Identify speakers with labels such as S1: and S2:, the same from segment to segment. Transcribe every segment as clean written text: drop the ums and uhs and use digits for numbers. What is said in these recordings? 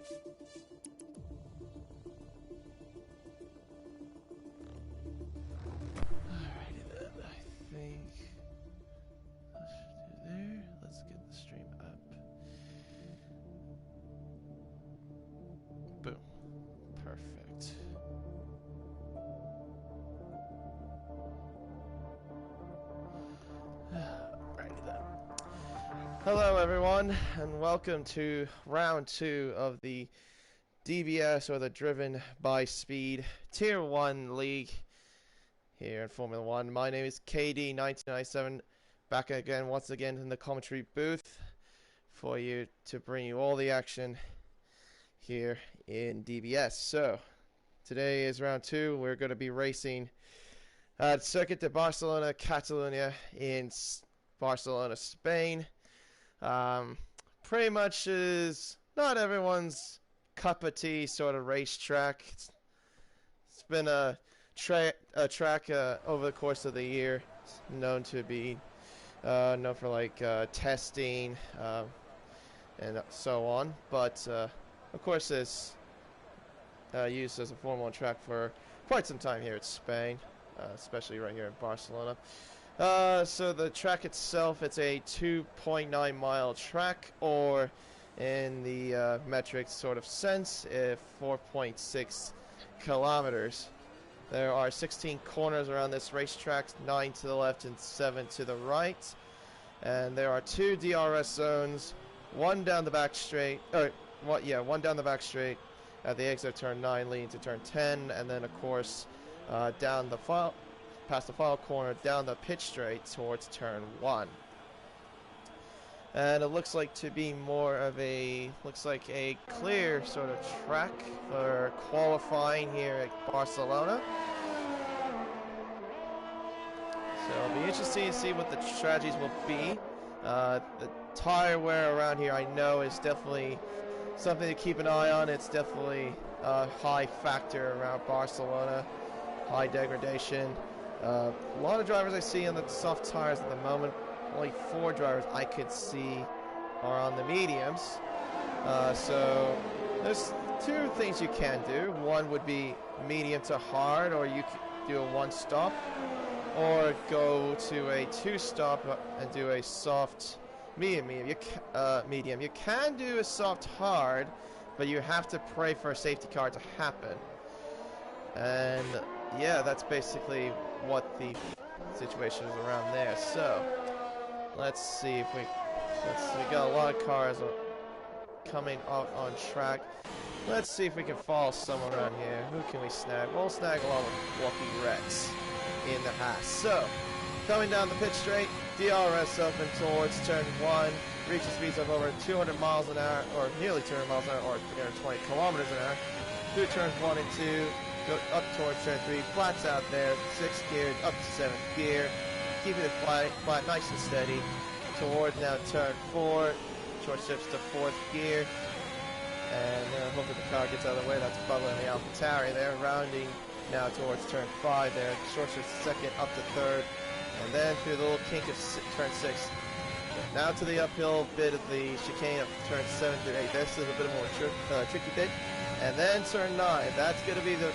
S1: Alrighty then, I think let's do there. Let's get the stream up. Boom. Perfect. Alrighty then. Hello everyone, and welcome to round 2 of the DBS, or the Driven by Speed Tier 1 League here in Formula 1. My name is KD1997, back again once again in the commentary booth for you to bring you all the action here in DBS. So today is round 2. We're going to be racing at Circuit de Barcelona, Catalunya in Barcelona, Spain. Pretty much is not everyone's cup of tea sort of racetrack. It's been a track over the course of the year, known to be known for like testing and so on, but of course it's used as a Formula 1 track for quite some time here in Spain, especially right here in Barcelona. So the track itself, it's a 2.9 mile track, or in the metric sort of sense, 4.6 kilometers. There are 16 corners around this racetrack, 9 to the left and 7 to the right. And there are 2 DRS zones, one down the back straight, one down the back straight at the exit of turn 9 leading to turn 10, and then of course down the past the final corner, down the pit straight towards turn 1. And it looks like to be more of a clear sort of track for qualifying here at Barcelona. So it'll be interesting to see what the strategies will be. The tire wear around here, I know, is definitely something to keep an eye on. It's definitely a high factor around Barcelona, high degradation. A lot of drivers I see on the soft tires at the moment. Only 4 drivers I could see are on the mediums. So there's 2 things you can do. One would be medium to hard, or you could do a 1-stop, or go to a 2-stop and do a soft medium. You can do a soft hard, but you have to pray for a safety car to happen. And yeah, that's basically what the situation is around there. So let's see if we got a lot of cars coming out on track. Let's see if we can follow someone around here. Who can we snag? We'll snag along with Lucky Rex in the Haas. So coming down the pit straight, DRS open towards turn 1, reaches speeds of over 200 miles an hour, or nearly 200 miles an hour, or 320 kilometers an hour, through turns 1 and 2, go up towards turn 3, flats out there, 6th gear, up to 7th gear, keeping it flat, nice and steady, towards now turn 4, short shifts to 4th gear, and hopefully the car gets out of the way. That's bubbling the AlphaTauri there, rounding now towards turn 5 there, short shifts to 2nd, up to 3rd, and then through the little kink of turn 6, now to the uphill bit of the chicane of turn 7 through 8. This is a bit more tricky bit. And then turn 9, that's going to be the,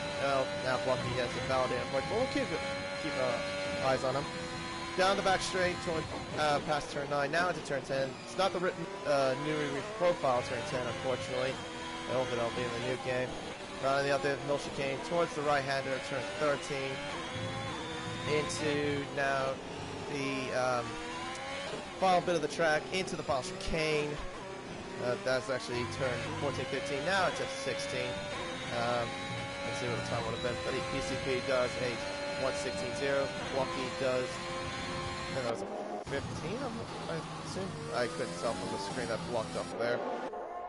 S1: now blocking against the validator, but we'll keep eyes on him. Down the back straight, past turn 9, now into turn 10. It's not the written new profile turn 10, unfortunately. I hope it'll be in the new game. Rounding the other middle chicane towards the right-hander, turn 13. Into now the final bit of the track, into the final chicane. That's actually turn 14, 15. Now it's at 16. Let's see what the time would have been. But PCP does a 1:16.0. Blocky does, I think that was a 15, I assume. I couldn't tell from the screen that blocked off there.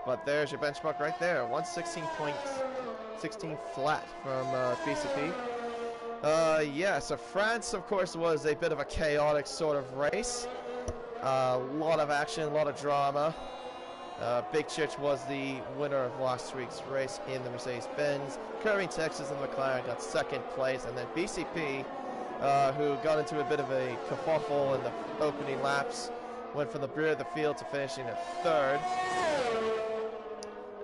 S1: But there's your benchmark right there. 1:16.16 flat from PCP. Yeah, so France, of course, was a bit of a chaotic sort of race. A lot of action, a lot of drama. Big Church was the winner of last week's race in the Mercedes-Benz. Curving Texas and McLaren got 2nd place, and then BCP, who got into a bit of a kerfuffle in the opening laps, went from the rear of the field to finishing at 3rd.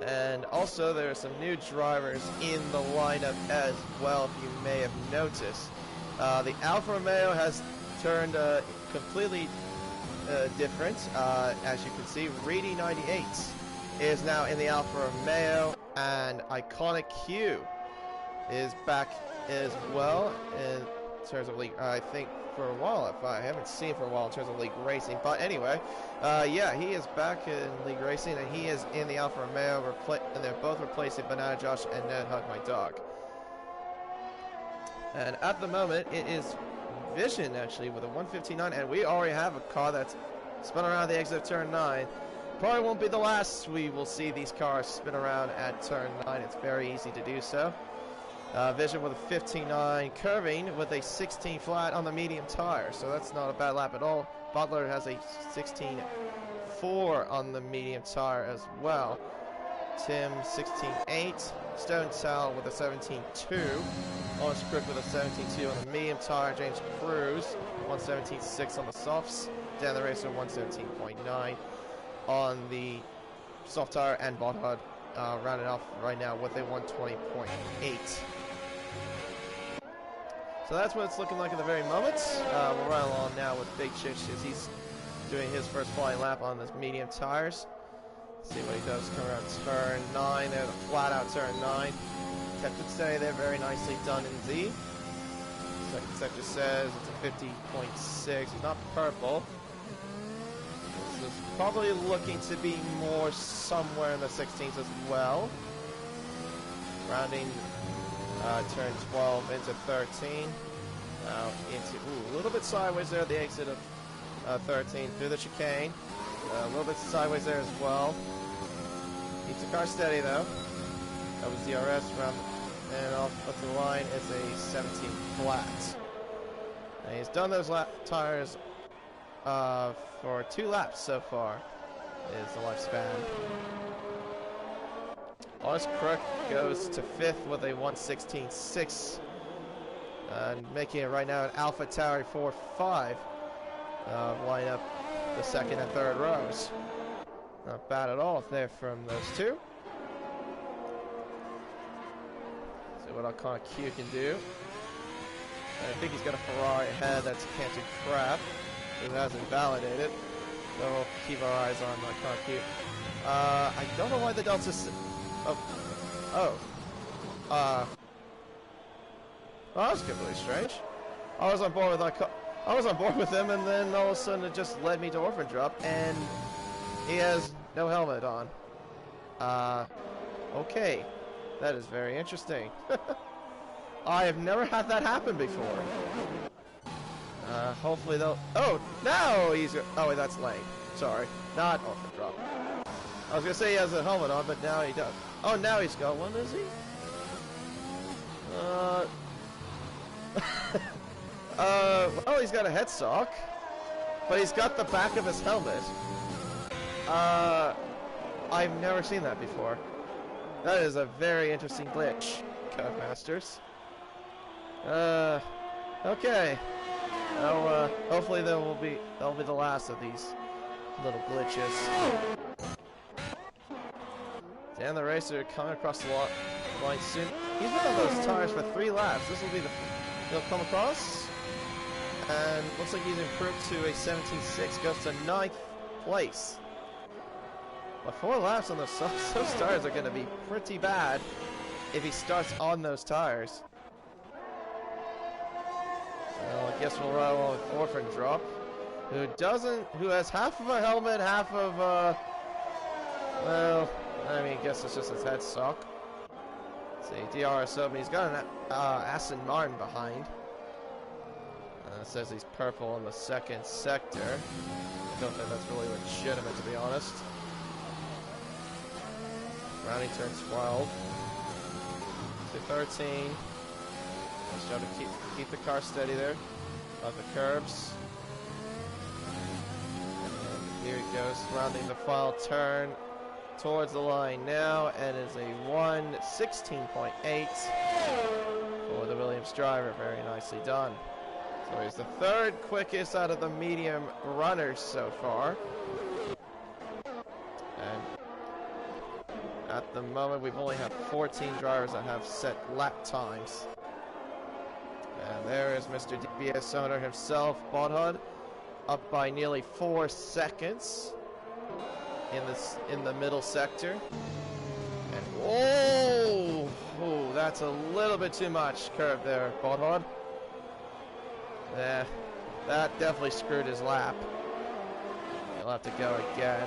S1: And also there are some new drivers in the lineup as well, if you may have noticed. The Alfa Romeo has turned completely different. As you can see, Reedy 98 is now in the Alfa Romeo, and Iconic Q is back as well in terms of league. I think for a while, if I haven't seen for a while in terms of league racing, but anyway, yeah, he is back in league racing, and he is in the Alfa Romeo, and they're both replacing Banana Josh and Ned Hug My Dog. And at the moment, it is Vision actually with a 159, and we already have a car that's spun around the exit of turn 9. Probably won't be the last we will see these cars spin around at turn 9. It's very easy to do so. Vision with a 15.9, curving with a 16 flat on the medium tire, so that's not a bad lap at all. Butler has a 16.4 on the medium tire as well. Tim 16.8, Stone Sal with a 17.2, Orange Crook with a 17.2 on the medium tire, James Cruz 117.6 on the softs, Dan the Racer 117.9 on the soft tire, and Bot Hud rounded off right now with a 120.8. So that's what it's looking like at the very moment. We'll run along now with Big Chich as he's doing his first flying lap on the medium tires. See what he does coming around turn 9 there, the flat out turn 9. Kept it steady there, very nicely done indeed. Second sector says it's a 50.6, it's not purple. This is probably looking to be more somewhere in the 16s as well. Rounding turn 12 into 13. Now into, a little bit sideways there at the exit of 13 through the chicane. A little bit sideways there as well. Keeps the car steady though. That was DRS round, and off the line is a 17 flat. And he's done those tires for 2 laps so far, is the lifespan. Honest Crook goes to 5th with a 116.6, making it right now an Alpha Tower 4-5 line up the second and third rows. Not bad at all there from those two. See what Iconic Q can do. And I think he's got a Ferrari ahead that's Canton Crap, who hasn't validated. So we'll keep our eyes on Iconic Q. I don't know why the Delta's... Oh, that was completely strange. I was on board with him, and then all of a sudden it just led me to Orphan Drop, and he has no helmet on. Okay, that is very interesting. I have never had that happen before. Hopefully they'll. Oh, now he's. Oh, wait, that's lame. Sorry, not Orphan Drop. I was gonna say he has a helmet on, but now he does. Oh, now he's got one, is he? Well, he's got a headstock, but he's got the back of his helmet. I've never seen that before. That is a very interesting glitch, Codemasters. Okay. Well, hopefully that'll be the last of these little glitches. Dan the Racer coming across the line soon. He's been on those tires for 3 laps. This will be he'll come across, and looks like he's improved to a 17.6, goes to 9th place. But 4 laps on those tires are going to be pretty bad if he starts on those tires. Well, I guess we'll run along with Orphan Drop, who has half of a helmet, half of well, I mean, I guess it's just his headstock. Let's see, DRS open. He's got an Aston Martin behind. It says he's purple on the second sector. I don't think that's really legitimate, to be honest. Rounding turn 12 to 13. Nice job to keep the car steady there. Of the curbs. And here he goes, rounding the final turn towards the line now, and is a 116.8 for the Williams driver. Very nicely done. So he's the 3rd quickest out of the medium runners so far. And at the moment, we've only had 14 drivers that have set lap times. And there is Mr. DBS owner himself, Bodhud, up by nearly 4 seconds in the middle sector. And oh, that's a little bit too much curve there, Bodhud. Yeah, that definitely screwed his lap. He'll have to go again.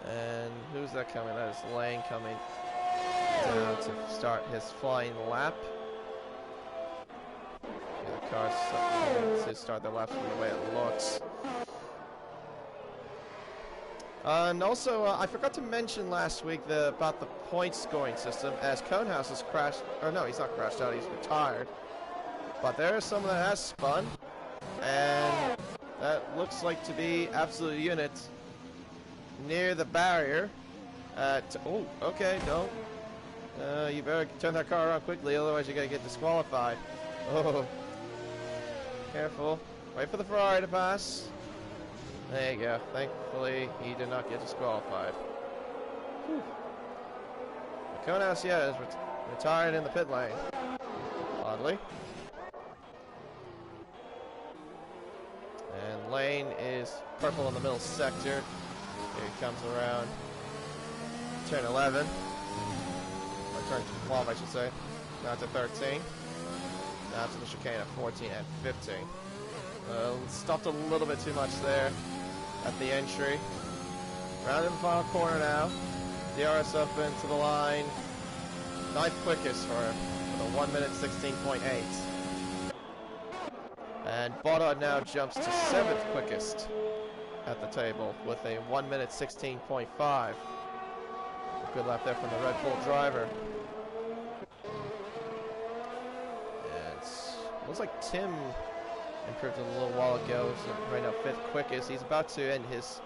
S1: And who's that coming? That is Lane coming down to start his flying lap. Yeah, the cars to start their laps from the way it looks. And also, I forgot to mention last week about the point scoring system, as Conehouse has crashed, or no, he's not crashed out, he's retired. But there is someone that has spun, and that looks like to be Absolute Unit near the barrier. Oh, okay, no. You better turn that car around quickly, otherwise you're going to get disqualified. Oh, careful. Wait for the Ferrari to pass. There you go. Thankfully, he did not get disqualified. Conehouse, yeah, is retired in the pit lane. Oddly. And Lane is purple in the middle sector. Here he comes around turn 11. Or turn 12, I should say. Now to 13. Now to the chicane at 14 and 15. Stopped a little bit too much there at the entry. Round in the final corner now. DRS up into the line. 9th quickest for him with a 1 minute 16.8. And Bodhud now jumps to 7th quickest at the table with a 1 minute 16.5. A good lap there from the Red Bull driver. And looks like Tim improved a little while ago. So right now 5th quickest. He's about to end his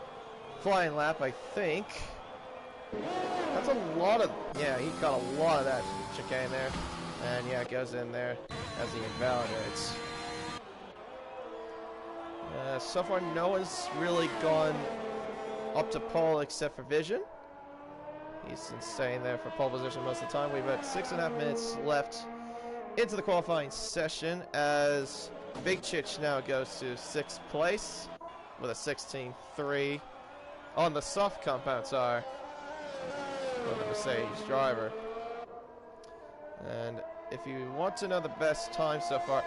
S1: flying lap, I think. That's a lot of, yeah, he got a lot of that chicane there. And yeah, it goes in there as he invalidates. So far, no one's really gone up to pole except for Vision. He's been staying there for pole position most of the time. We've got 6.5 minutes left into the qualifying session as Big Chich now goes to 6th place with a 16.3 on the soft compound tire for the Mercedes driver. And if you want to know the best time so far,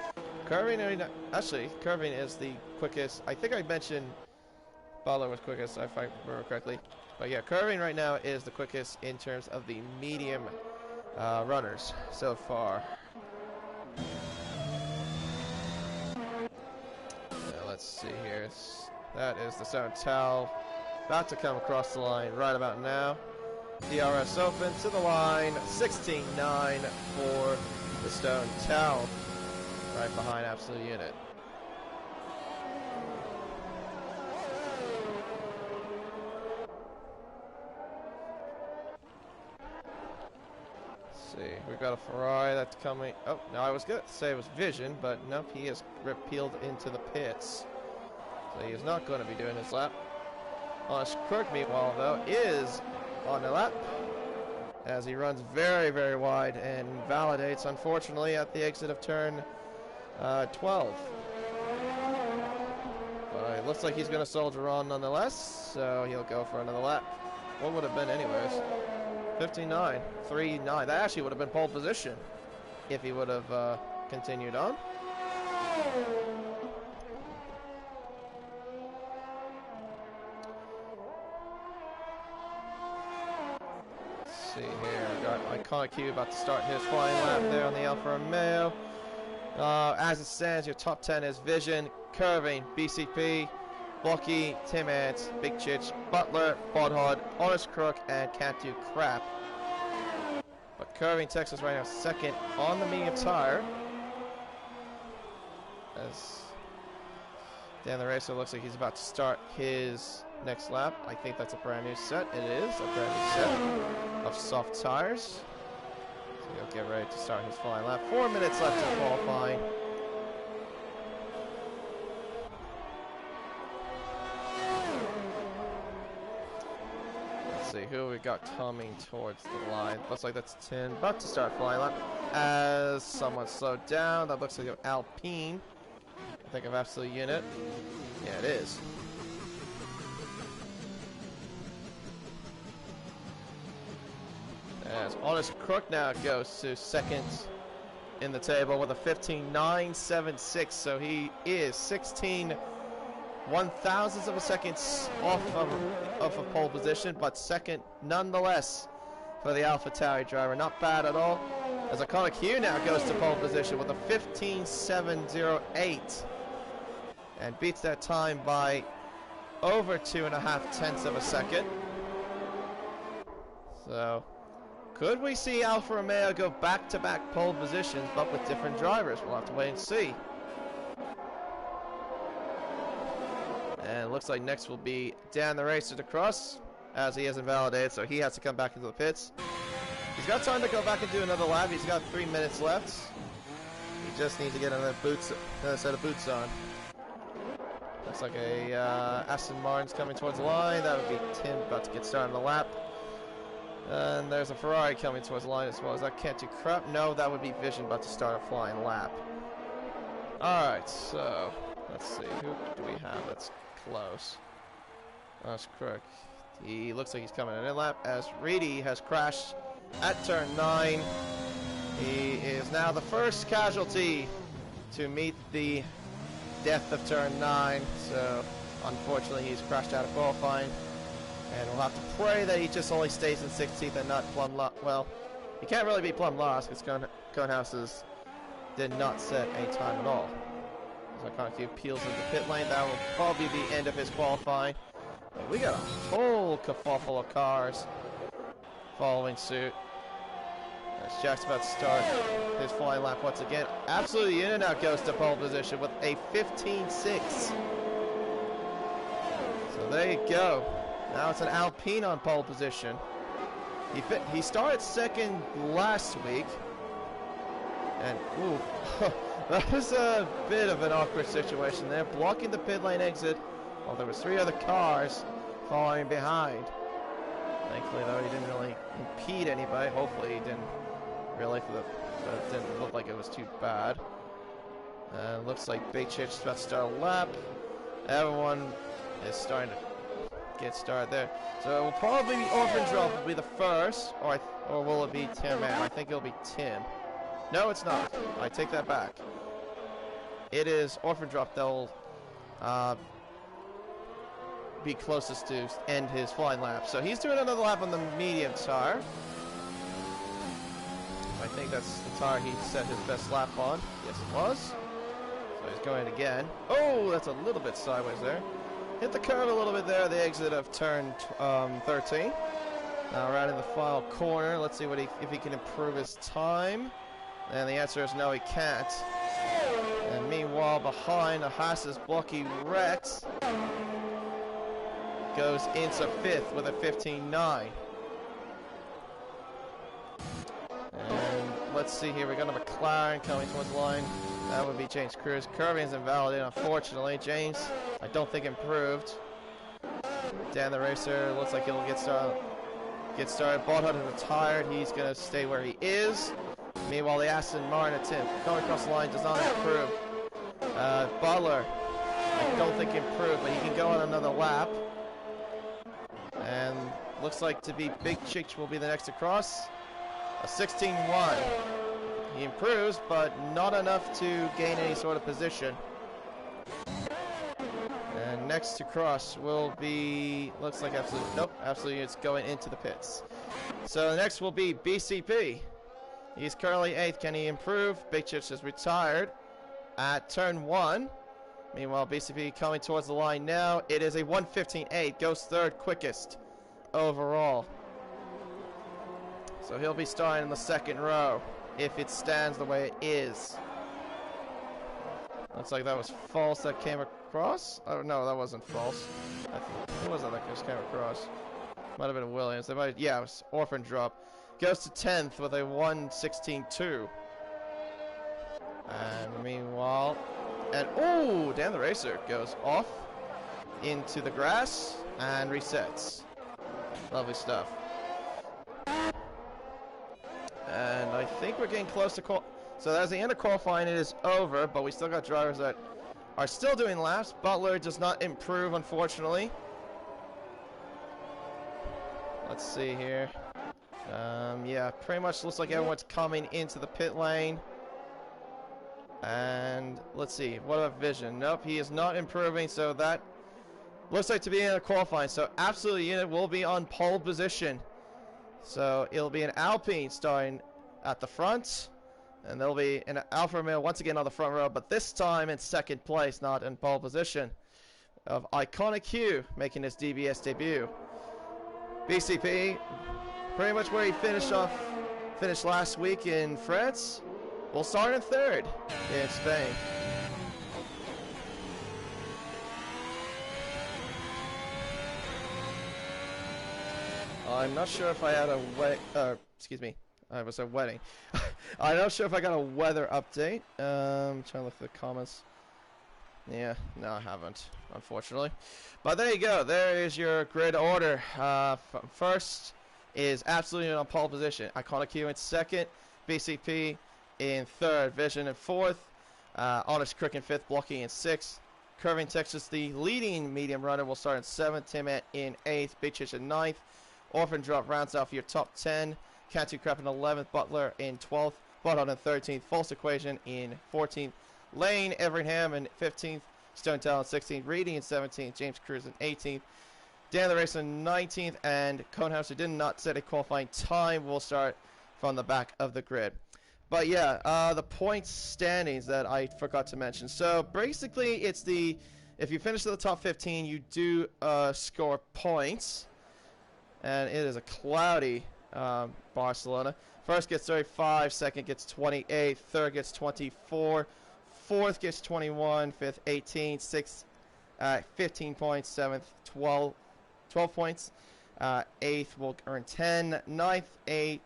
S1: Curving is the quickest. I think I mentioned Butler was quickest, if I remember correctly. But yeah, Curving right now is the quickest in terms of the medium runners so far. Let's see here. That is the Stone Towel about to come across the line right about now. DRS open to the line. 16.9 for the Stone Towel. Right behind Absolute Unit. Let's see, we've got a Ferrari that's coming. Oh, no, I was going to say it was Vision, but nope, he is repealed into the pits. So he is not going to be doing his lap. Honest Crook, meanwhile, though, is on the lap as he runs very, very wide and validates, unfortunately, at the exit of turn 12. But it looks like he's going to soldier on nonetheless, so he'll go for another lap. What would have been anyways? 59, 3.9. That actually would have been pole position if he would have continued on. Let's see here. We got Iconic Q about to start his flying lap there on the Alfa Romeo. As it stands, your top 10 is Vision, Curving, BCP, Bucky, Tim Ants, Big Chich, Butler, Bodhud, Honest Crook, and Can't Do Crap. But Curving takes us right now 2nd on the medium tire. As Dan the Racer looks like he's about to start his next lap. I think that's a brand new set. It is a brand new set of soft tires. He'll get ready to start his flying lap. 4 minutes left in qualifying. Let's Let's see who we got coming towards the line. Looks like that's Tin, about to start flying lap. As someone slowed down, that looks like an Alpine. I think of absolute unit. Yeah, it is. As Honest Crook now goes to second in the table with a 15.976, so he is 16 1/1000th of a second off of pole position, but second nonetheless for the AlphaTauri driver. Not bad at all. As Iconic Hugh now goes to pole position with a 15.708 and beats that time by over 2.5 of a second. So, could we see Alfa Romeo go back-to-back pole positions, but with different drivers? We'll have to wait and see. And it looks like next will be Dan the Racer to cross, as he isn't validated, so he has to come back into the pits. He's got time to go back and do another lap. He's got 3 minutes left. He just needs to get another set of boots on. Looks like a Aston Martin's coming towards the line. That would be Tim about to get started on the lap. And there's a Ferrari coming towards the line as well. Is that Can't Do Crap? No, that would be Vision about to start a flying lap. Alright, so let's see. Who do we have that's close? That's Crook. He looks like he's coming in lap as Reedy has crashed at turn 9. He is now the first casualty to meet the death of turn 9. So unfortunately he's crashed out of qualifying. And we'll have to pray that he just only stays in 16th and not plumb lost. Well, he can't really be plumb lost because Conehouses did not set a time at all. So Iconic peels into pit lane. That will probably be the end of his qualifying. But we got a whole kerfuffle of cars following suit. As Jack's about to start his flying lap once again. Absolute Unit now goes to pole position with a 15.6. So there you go. Now it's an Alpine on pole position. He started second last week. And, ooh, that was a bit of an awkward situation there. Blocking the pit lane exit while there was 3 other cars following behind. Thankfully, though, he didn't really impede anybody. Hopefully, he didn't really, but it didn't look like it was too bad. Looks like Big Chitch is about to start a lap. Everyone is starting to get started there. So it will probably be Orphan Drop will be the first, or will it be Tim? I think it'll be Tim. No, it's not. I take that back. It is Orphan Drop that will be closest to end his flying lap. So he's doing another lap on the medium tire. I think that's the tire he set his best lap on. Yes, it was. So he's going again. Oh, that's a little bit sideways there. Hit the curve a little bit there, the exit of turn 13. Now right in the final corner, let's see what if he can improve his time. And the answer is no, he can't. And meanwhile, behind, the Haas's Blocky Rex goes into 5th with a 15.9. And let's see here, we got a McLaren coming towards the line. That would be James Cruz. Curving is invalidated, unfortunately. James, I don't think improved. Dan the Racer looks like he'll get started. Botthard is retired. He's going to stay where he is. Meanwhile, the Aston Martin attempt going across the line does not improve. Butler, I don't think improved, but he can go on another lap. And looks like to be Big Chich will be the next to cross. A 16.1. He improves, but not enough to gain any sort of position. And next to cross will be, looks like Absolute, nope, Absolute it's going into the pits. So next will be BCP. He's currently 8th. Can he improve? Big Chips is retired at turn 1. Meanwhile, BCP coming towards the line now. It is a 1:15.8. Goes 3rd quickest overall. So he'll be starting in the 2nd row if it stands the way it is. Looks like that was false that came across. Oh, no, that wasn't false. Who was that just came across? Might have been Williams. They might, yeah, it was Orphan Drop. Goes to 10th with a 1:16.2. And meanwhile, oh, Dan the Racer goes off into the grass and resets. Lovely stuff. And I think we're getting close to so that's the end of qualifying. It is over, but we still got drivers that are still doing laps. Butler does not improve, unfortunately. Let's see here. Yeah, pretty much looks like everyone's coming into the pit lane. And let's see, what about Vision? Nope, he is not improving, so that looks like to be in a qualifying. So Absolute Unit will be on pole position. So it'll be an Alpine starting at the front, and there'll be an Alfa Romeo once again on the front row, but this time in second place, not in pole position, of Iconic Q making his DBS debut. BCP, pretty much where he finished last week in France, will start in third in Spain. I'm not sure if I had a excuse me, I was a wedding. I'm not sure if I got a weather update. Trying to look at the comments. Yeah, no, I haven't, unfortunately. But there you go. There is your grid order. First is Absolutely on pole position. Iconic Q in second. BCP in third. Vision in fourth. Honest Crook in fifth. Blocky in sixth. Curving Texas, the leading medium runner, will start in seventh. Timet in eighth. Big Chish in ninth. Orphan Drop rounds off your top 10. Cantu Crap in 11th. Butler in 12th. Butthole in 13th. False Equation in 14th. Lane Everingham in 15th. Stone Tell in 16th. Reedy in 17th. James Cruz in 18th. Dan the Race in 19th. And Conehouse, who did not set a qualifying time, will start from the back of the grid. But yeah, the points standings that I forgot to mention. So basically, it's if you finish at the top 15, you do score points. And it is a cloudy Barcelona. First gets 35, second gets 28, third gets 24, fourth gets 21, fifth 18, sixth 15 points, seventh 12 points, eighth will earn 10, ninth 8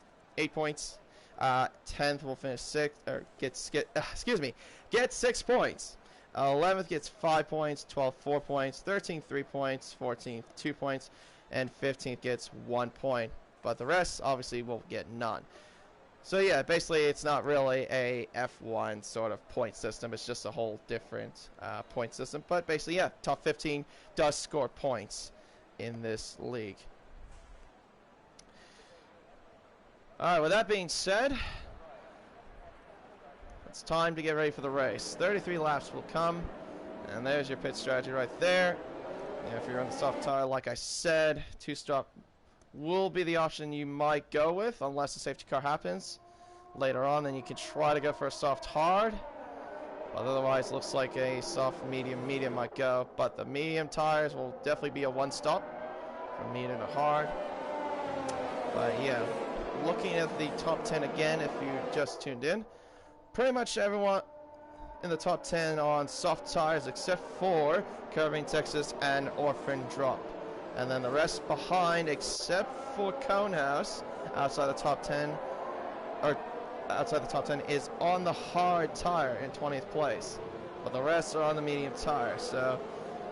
S1: points, 10th will finish sixth, or get 6 points. 11th gets 5 points, 12th 4 points, 13th 3 points, 14th 2 points, and 15th gets 1 point. But the rest obviously will get none. So yeah, basically it's not really a F1 sort of point system. It's just a whole different point system. But basically, yeah, top 15 does score points in this league. Alright, with that being said, it's time to get ready for the race. 33 laps will come, and there's your pit strategy right there. And if you're on the soft tire, like I said, 2-stop will be the option you might go with, unless the safety car happens later on. Then you can try to go for a soft hard, but otherwise looks like a soft medium might go. But the medium tires will definitely be a 1-stop from medium to hard. But yeah, looking at the top 10 again, if you just tuned in, pretty much everyone in the top 10 on soft tires except for Curving Texas and Orphan Drop. And then the rest behind, except for Conehouse, outside the top 10, is on the hard tire in 20th place. But the rest are on the medium tire. So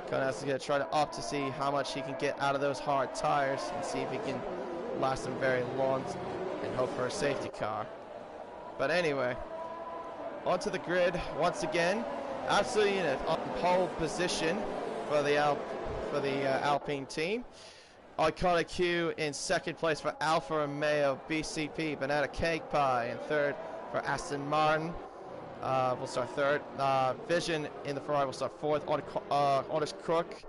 S1: Conehouse is going to try to opt to see how much he can get out of those hard tires and see if he can last them very long and hope for a safety car. But anyway, onto the grid once again. Absolute Unit on pole position for the Alpine team. Iconic Q in second place for Alfa Romeo. BCP Banana Cake Pie in third for Aston Martin. Will start third. Vision in the Ferrari will start fourth. Honest Crook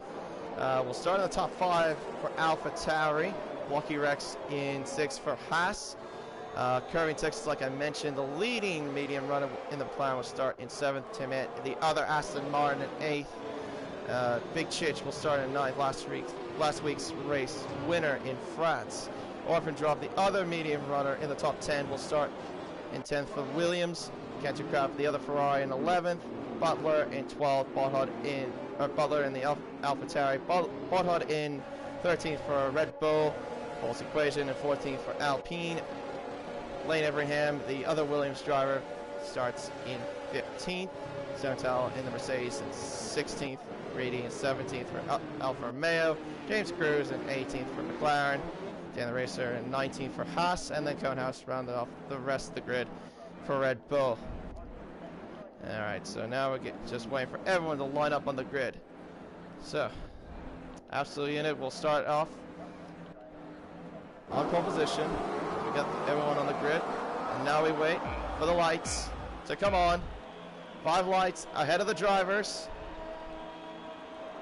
S1: will start in the top 5 for Alpha Tauri. Blocky Rex in sixth for Haas. Curving Texas, like I mentioned, the leading medium runner in the plan will start in 7th. Timet, the other Aston Martin in 8th. Big Chich will start in 9th. Last week's race winner in France. Orphan Drop, the other medium runner in the top 10, will start in 10th for Williams. Cantu Crab, the other Ferrari in 11th. Butler in 12th. Butler in the AlphaTauri. Butthole in 13th for Red Bull. False Equation in 14th for Alpine. Lane Everingham, the other Williams driver, starts in 15th. Sontel in the Mercedes in 16th. Reedy in 17th for Alfa Romeo. James Cruz in 18th for McLaren. Dan Racer and 19 for Haas, and then Conehouse rounded off the rest of the grid for Red Bull. Alright, so now we're just waiting for everyone to line up on the grid. So, Absolute Unit will start off on pole position. We got everyone on the grid, and now we wait for the lights to come on. 5 lights ahead of the drivers.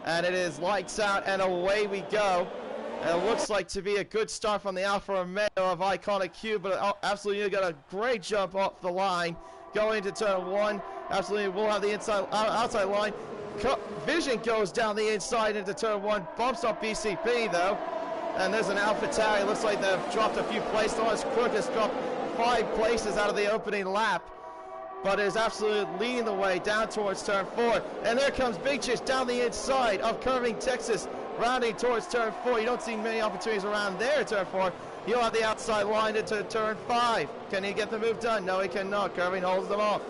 S1: And it is lights out and away we go. And it looks like to be a good start from the Alfa Romeo of Iconic Q, but Absolutely got a great jump off the line going into turn 1. Absolutely will have the outside line. Vision goes down the inside into turn 1, bumps up BCP though. And there's an Alpha Tauri. Looks like they've dropped a few places. Honest Crook has dropped 5 places out of the opening lap, but is absolutely leading the way down towards turn 4. And there comes Big Chish down the inside of Curving Texas, rounding towards turn 4. You don't see many opportunities around there at turn 4. He'll have the outside line into turn 5. Can he get the move done? No, he cannot. Curving holds them off,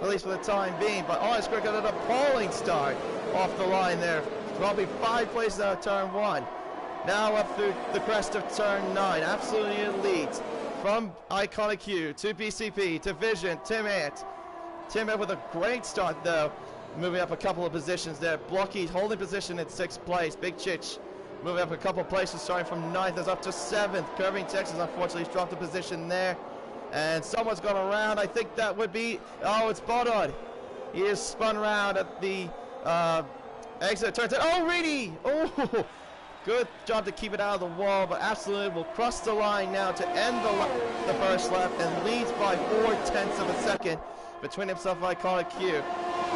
S1: at least for the time being. But Honest Crook got an appalling start off the line there, probably 5 places out of turn 1. Now up through the crest of turn 9. Absolutely leads from Iconic Q to BCP to Vision to Ant. Tim with a great start though, moving up a couple of positions there. Blocky holding position in 6th place. Big Chich moving up a couple of places, starting from 9th is up to 7th. Curving Texas unfortunately dropped a position there. And someone's gone around. I think that would be, oh, it's Bodod. He is spun around at the exit of turn 10. Oh, Reedy! Oh, good job to keep it out of the wall, but Absolute will cross the line now to end the first lap and leads by 4/10 of a second between himself and Iconic Q.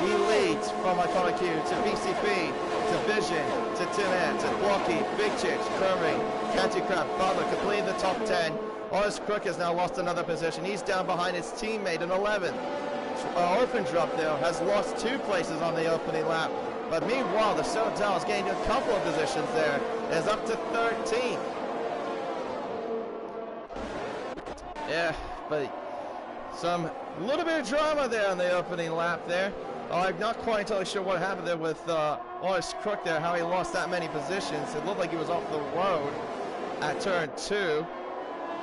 S1: He leads from Iconic Q to BCP, to Vision, to Tim Ant, to Blocky, Big Chicks, Curving, Canty Crab, Butler completing the top 10. Honest Crook has now lost another position. He's down behind his teammate in 11th. Orphan Drop, though, has lost 2 places on the opening lap. But meanwhile, the Sotel has gained a couple of positions there. Is up to 13th. Yeah, but some little bit of drama there on the opening lap there. I'm not quite entirely sure what happened there with Honest Crook there, how he lost that many positions. It looked like he was off the road at turn 2.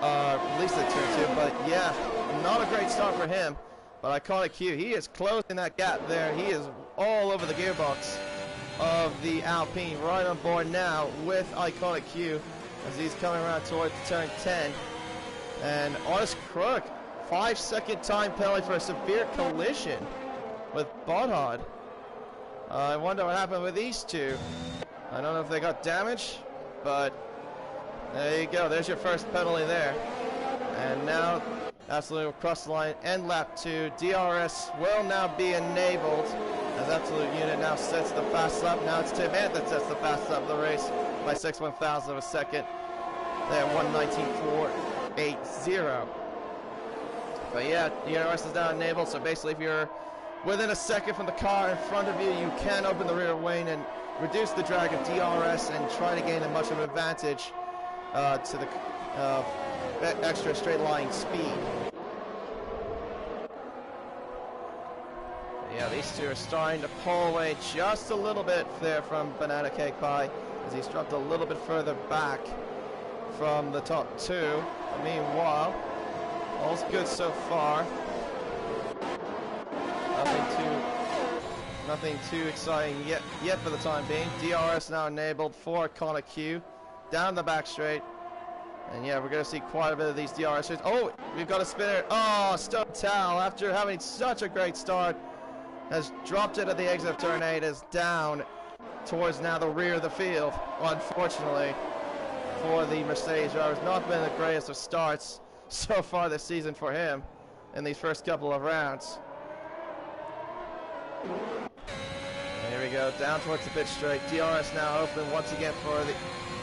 S1: At least at turn 2, but yeah, not a great start for him. But Iconic Q, he is closing that gap there. He is all over the gearbox of the Alpine, right on board now with Iconic Q as he's coming around towards turn 10. And Honest Crook, 5-second time penalty for a severe collision with Bodhod. I wonder what happened with these two. I don't know if they got damaged, but there you go. There's your first penalty there. And now Absolute will cross the line, end lap 2. DRS will now be enabled as Absolute Unit now sets the fast lap. Now it's Tim Ant that sets the fast lap of the race by 6/1000 of a second. They're 1:19.480. But yeah, DRS is now enabled, so basically if you're within a second from the car in front of you, you can open the rear wing and reduce the drag of DRS and try to gain as much of an advantage to the extra straight line speed. Yeah, these two are starting to pull away just a little bit there from Banana Cake Pie as he's dropped a little bit further back from the top 2. Meanwhile, all's good so far. Nothing too exciting yet for the time being. DRS now enabled for Iconic Q down the back straight. And yeah, we're going to see quite a bit of these DRS. Oh, we've got a spinner. Oh, Stone Towel, after having such a great start, has dropped it at the exit of turn 8, is down towards now the rear of the field. Unfortunately for the Mercedes driver, has not been the greatest of starts so far this season for him in these first couple of rounds. And here we go, down towards the pit straight. DRS now open once again for the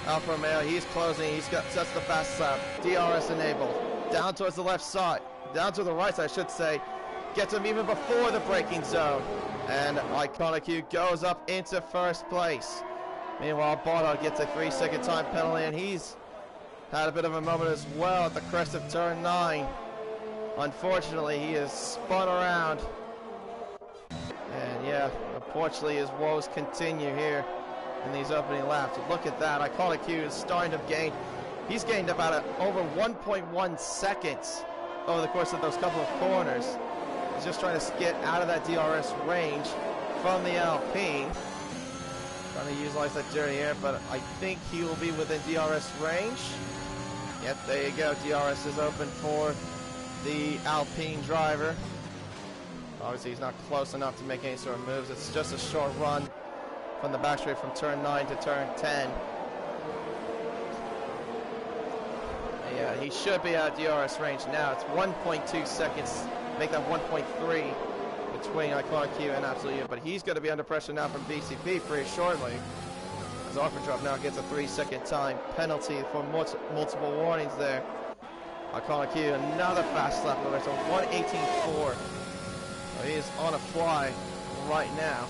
S1: Alfa Romeo. He's closing. Sets the fast lap. DRS enabled. Down towards the left side. Down to the right side, I should say. Gets him even before the braking zone. And Iconic Q goes up into first place. Meanwhile, Bono gets a 3-second time penalty, and he's had a bit of a moment as well at the crest of turn 9. Unfortunately, he is spun around. And yeah, unfortunately his woes continue here in these opening laps. Look at that, Iconic Q is starting to gain He's gained about over 1.1 seconds over the course of those couple of corners. He's just trying to get out of that DRS range from the Alpine. Trying to utilize that dirty air, but I think he will be within DRS range. Yep, there you go. DRS is open for the Alpine driver. Obviously, he's not close enough to make any sort of moves. It's just a short run from the back straight from turn 9 to turn 10. Yeah, he should be out of DRS range now. It's 1.2 seconds. Make that 1.3 between Iconic Q and Absolute U. But he's going to be under pressure now from BCP pretty shortly. As Orphan now gets a 3-second time penalty for multiple warnings there. Iconic Q, another fast lap over, so 1:18.4. He is on a fly right now.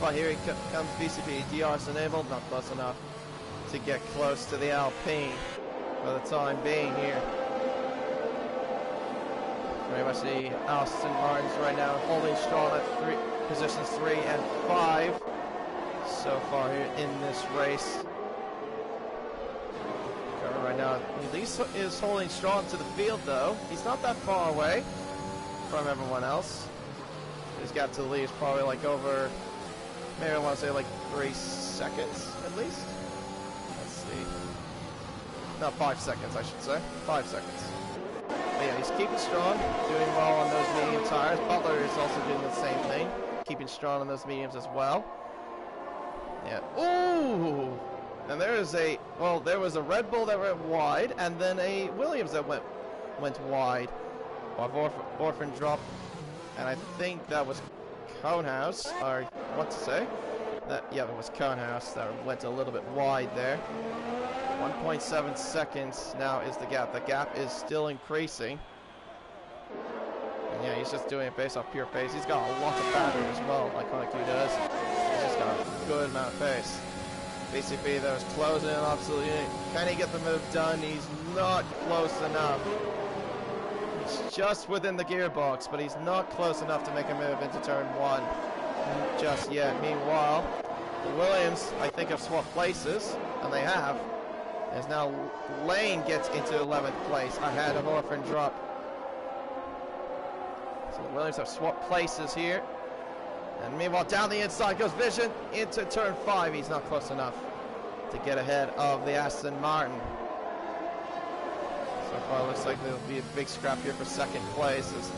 S1: But here he comes, BCP, DRS enabled, not close enough to get close to the Alpine for the time being here. Very much the Aston Martins right now holding strong at positions 3 and 5 so far here in this race. Right now, he is holding strong to the field though. He's not that far away from everyone else. His gap to the lead is probably like over, maybe I want to say like 3 seconds at least. Let's see. No, 5 seconds I should say. 5 seconds. But yeah, he's keeping strong, doing well on those medium tires. Butler is also doing the same thing, keeping strong on those mediums as well. Yeah. Ooh! And there is a, well, there was a Red Bull that went wide, and then a Williams that went wide. Orphan dropped, and I think that was Conehouse, or what to say? Yeah, it was Conehouse that went a little bit wide there. 1.7 seconds now is the gap. The gap is still increasing. And yeah, he's just doing it based off pure pace. He's got a lot of battery as well, like Iconic Q does. He's just got a good amount of pace. BCP there is closing in absolutely. Can he get the move done? He's not close enough. He's just within the gearbox, but he's not close enough to make a move into turn 1 just yet. Meanwhile, the Williams, I think, have swapped places, and they have. As now Lane gets into 11th place ahead of Orphan Drop. So the Williams have swapped places here. And meanwhile, down the inside goes Vision into turn 5. He's not close enough to get ahead of the Aston Martin. So far, it looks like there'll be a big scrap here for second place. As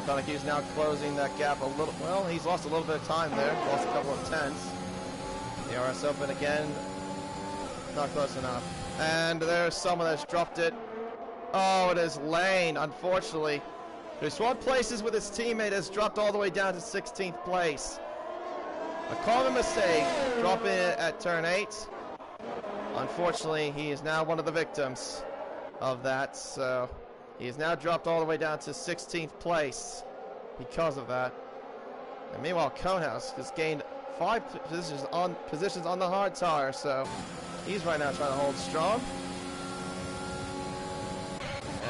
S1: Iconic Q is now closing that gap a little. Well, he's lost a little bit of time there. Lost a couple of tenths. The RS Open again. Not close enough. And there's someone that's dropped it. Oh, it is Lane, unfortunately. Who swapped places with his teammate, has dropped all the way down to 16th place. A common mistake, dropping it at turn 8. Unfortunately, he is now one of the victims of that, so he is now dropped all the way down to 16th place because of that. And meanwhile, Conehouse has gained 5 positions on the hard tire, so he's right now trying to hold strong.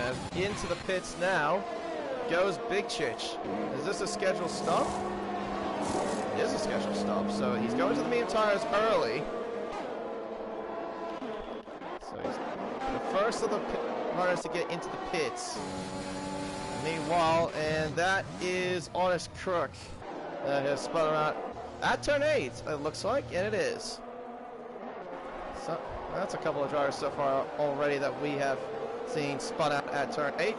S1: And into the pits now goes Big Chich. Is this a scheduled stop? It is a scheduled stop, so he's going to the medium tires early. So he's the first of the runners to get into the pits. Meanwhile, and that is Honest Crook that has spun around at turn 8, it looks like, and it is. So that's a couple of drivers so far already that we have seen spun out at turn 8.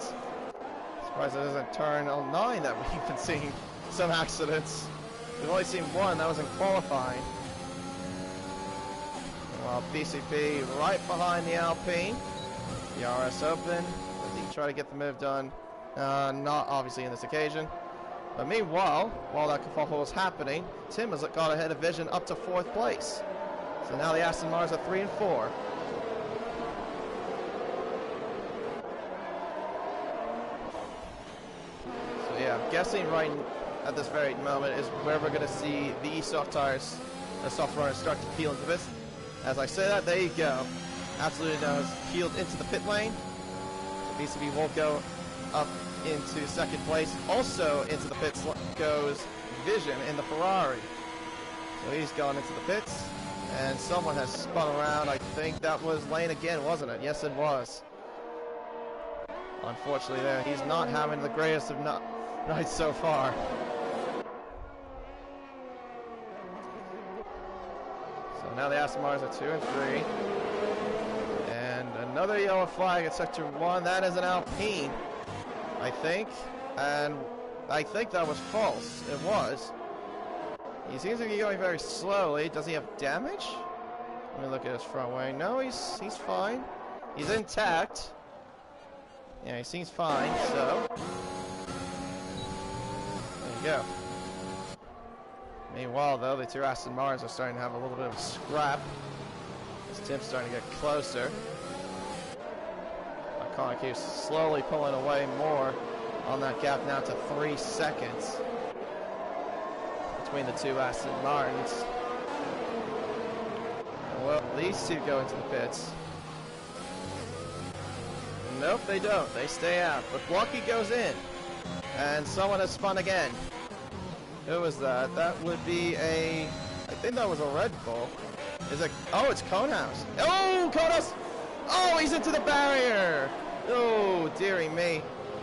S1: Surprised it isn't turn 9 that we've been seeing some accidents. We've only seen one, that was in qualifying. While BCP right behind the Alpine. The RS Open, as he try to get the move done. Not obviously in this occasion. But meanwhile, while that kerfuffle was happening, Tim has got ahead of Vision up to 4th place. So now the Aston Martins are 3 and 4. So yeah, I'm guessing right at this very moment is where we're going to see the soft tires, the soft runners start to peel into this. As I say that, there you go. Absolutely knows peeled into the pit lane. BCB won't go up into 2nd place. Also into the pits goes Vision in the Ferrari. So he's gone into the pits. And someone has spun around. I think that was Lane again, wasn't it? Yes, it was. Unfortunately there, he's not having the greatest of nights so far. So now the Aston Martins are 2 and 3. And another yellow flag at sector 1. That is an Alpine, I think. And I think that was false. It was. He seems to be going very slowly. Does he have damage? Let me look at his front wing. No, he's fine. He's intact. Yeah, he seems fine, so there you go. Meanwhile, though, the two Aston Martins are starting to have a little bit of a scrap as Tim's starting to get closer. O'Connor keeps slowly pulling away more on that gap now to 3 seconds between the two Aston Martins. Well, these two go into the pits. Nope, they don't. They stay out. But Blocky goes in. And someone has spun again. Who was that? That would be a... I think that was a Red Bull. Is it... Oh, it's Conehouse. Oh, Conehouse! Oh, he's into the barrier! Oh, dearie me.